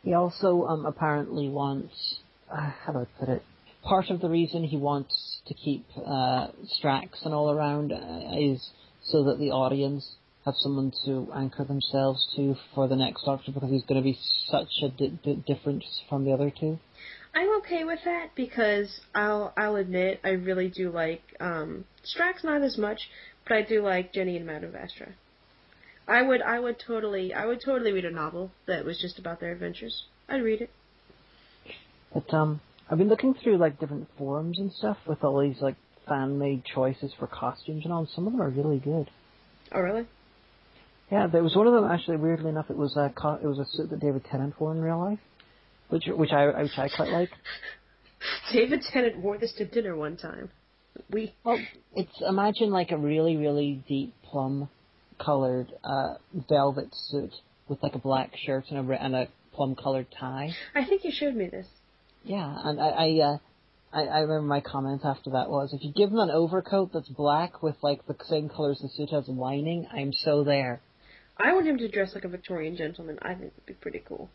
He also apparently wants, how do I put it? Part of the reason he wants to keep Strax and all around is so that the audience have someone to anchor themselves to for the next Doctor, because he's going to be such a difference from the other two. I'm okay with that, because I'll admit I really do like Strax, not as much, but I do like Jenny and Madame Vastra. I would totally read a novel that was just about their adventures. I'd read it. But I've been looking through different forums and stuff with all these fan made choices for costumes and all, and some of them are really good. Oh, really? Yeah, there was one of them actually. Weirdly enough, it was a suit that David Tennant wore in real life, which I quite like. David Tennant wore this to dinner one time. Imagine a really, really deep plum colored velvet suit with a black shirt and a plum-colored tie. I think you showed me this. Yeah, and I remember my comment after that was, if you give him an overcoat that's black with, like, the same colors the suit has lining, I'm so there. I want him to dress like a Victorian gentleman. I think that'd be pretty cool.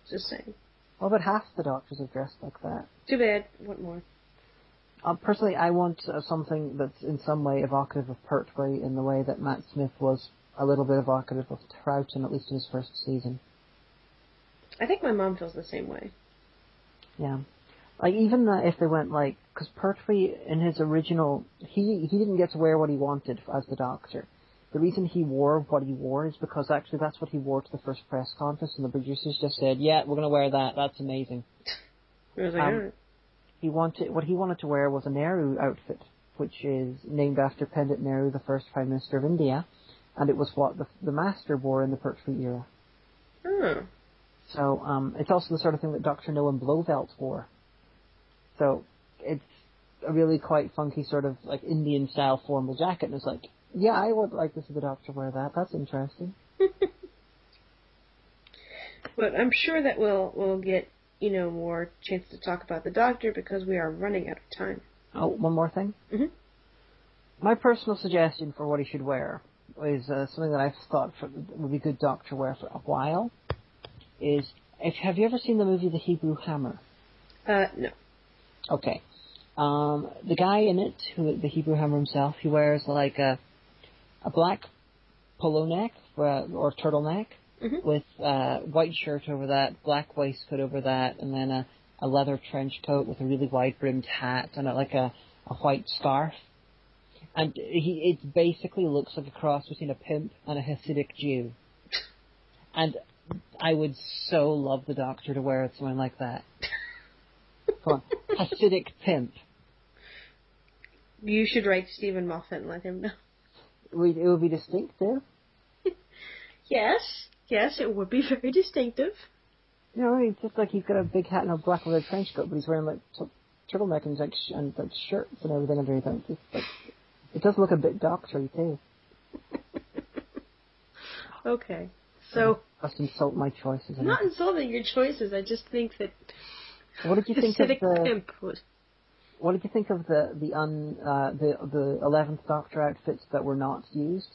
Just saying. Well, but half the Doctors are dressed like that. Too bad. What more? Personally, I want something that's in some way evocative of Pertwee in the way that Matt Smith was a little bit evocative of Troughton, at least in his first season. I think my mom feels the same way. Yeah. Like, even if they went, like, because Pertwee, in his original, he didn't get to wear what he wanted as the Doctor. The reason he wore what he wore is because actually that's what he wore to the first press conference, and the producers just said, yeah, we're going to wear that, that's amazing. I was like, alright. What he wanted to wear was a Nehru outfit, which is named after Pandit Nehru, the first Prime Minister of India, and it was what the Master wore in the Pertwee era. Oh. So, it's also the sort of thing that Dr. Noam Blofeld wore. So, it's a really quite funky sort of, like, Indian-style formal jacket, and it's like, yeah, I would like to see the Doctor wear that. That's interesting. But I'm sure that we'll get, more chance to talk about the Doctor because we are running out of time. Oh, one more thing? Mm-hmm. My personal suggestion for what he should wear is something that I've thought would be good Doctor wear for a while. Have you ever seen the movie The Hebrew Hammer? No. Okay. The guy in it, the Hebrew Hammer himself, he wears like a black polo neck or turtleneck with white shirt over that, black waistcoat over that, and then a leather trench coat with a really wide-brimmed hat and a white scarf. And it basically looks like a cross between a pimp and a Hasidic Jew. And I would so love the Doctor to wear something like that. Come on, Hasidic pimp. You should write Stephen Moffat and let him know. It would be distinctive. Yes, it would be very distinctive. It's just like he's got a big hat and a black leather trench coat, but he's wearing like turtleneck and like shirts and everything underneath him. It does look a bit Doctor-y too. Okay, so Just insult my choices. I'm not insulting your choices. I just think that. What did you think of the pimp was? What did you think of the 11th Doctor outfits that were not used?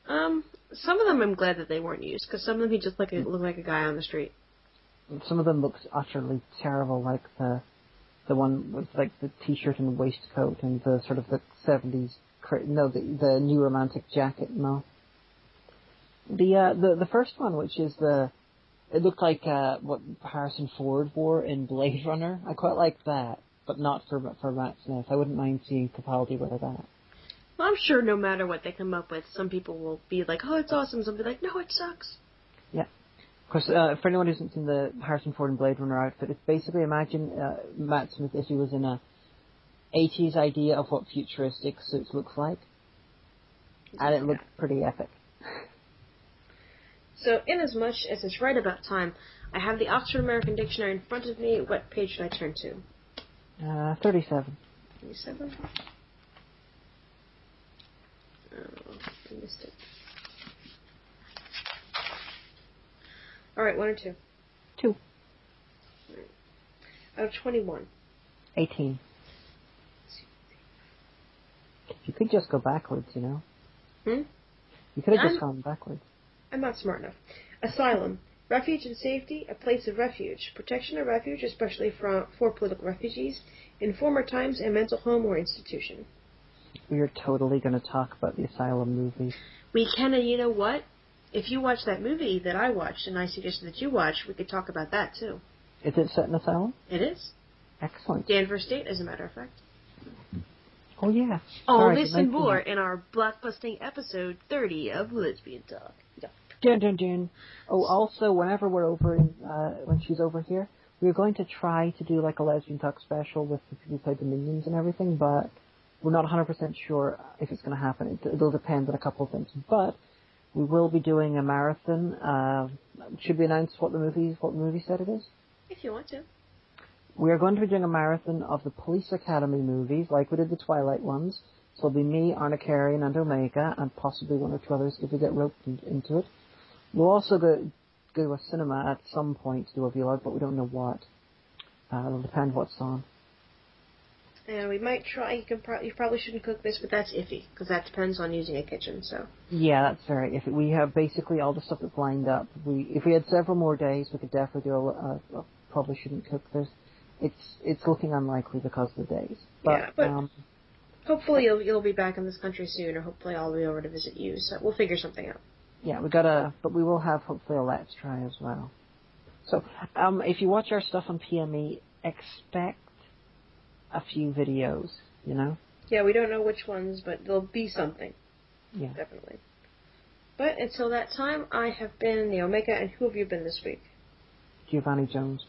Some of them I'm glad that they weren't used because some of them he just looked like a guy on the street. Some of them looked utterly terrible, like the one with like the t-shirt and waistcoat and the sort of the 70s. The New Romantic jacket. No. The first one, which is it looked like what Harrison Ford wore in Blade Runner. I quite like that, but not for Matt Smith. I wouldn't mind seeing Capaldi wear that. Well, I'm sure no matter what they come up with, some people will be like, "Oh, it's awesome." Some will be like, "No, it sucks." Yeah. Of course, for anyone who hasn't seen the Harrison Ford and Blade Runner outfit, it's basically imagine Matt Smith if he was in a 80s idea of what futuristic suits looks like, and it looked pretty epic. So, inasmuch as it's right about time, I have the Oxford American Dictionary in front of me. What page should I turn to? 37. 37? Oh, I missed it. Alright, 1 or 2? 2. Right. Out of 21. 18. You could just go backwards, You could have just gone backwards. I'm not smart enough. Asylum. Refuge and safety, a place of refuge. Protection or refuge, especially for political refugees. In former times, a mental home or institution. We're totally going to talk about the Asylum movie. We can, and you know what? If you watch that movie that I watched, and I suggested that you watch, we could talk about that, too. Is it set in Asylum? It is. Excellent. Danvers State, as a matter of fact. Oh, yeah. All this and more in our blockbusting episode 30 of Lesbian Talk. Yeah. Dun, dun, dun. Oh, also, whenever we're over when she's over here, we're going to try to do like a Lesbian Talk special with the people who play the Minions and everything, but we're not 100% sure if it's going to happen. It'll depend on a couple of things. But we will be doing a marathon. Should we announce what the movie set it is? If you want to. We are going to be doing a marathon of the Police Academy movies, like we did the Twilight ones. So it'll be me, Arna Carrion, and Omega, and possibly one or two others if we get roped into it. We'll also go to a cinema at some point to do a vlog, but we don't know what. It'll depend what's on. And we might try. You probably shouldn't cook this, but that's iffy because that depends on using a kitchen. So. Yeah, that's very iffy. We have basically all the stuff that's lined up. If we had several more days, we could definitely do probably shouldn't cook this. It's looking unlikely because of the days. But, hopefully you'll be back in this country soon, or hopefully I'll be over to visit you. So we'll figure something out. Yeah, but we will have hopefully a Let's Try as well. So, if you watch our stuff on PME, expect a few videos, you know? Yeah, we don't know which ones, but there'll be something. Yeah. Definitely. But until that time, I have been the Omega, and who have you been this week? Giovanni Jones.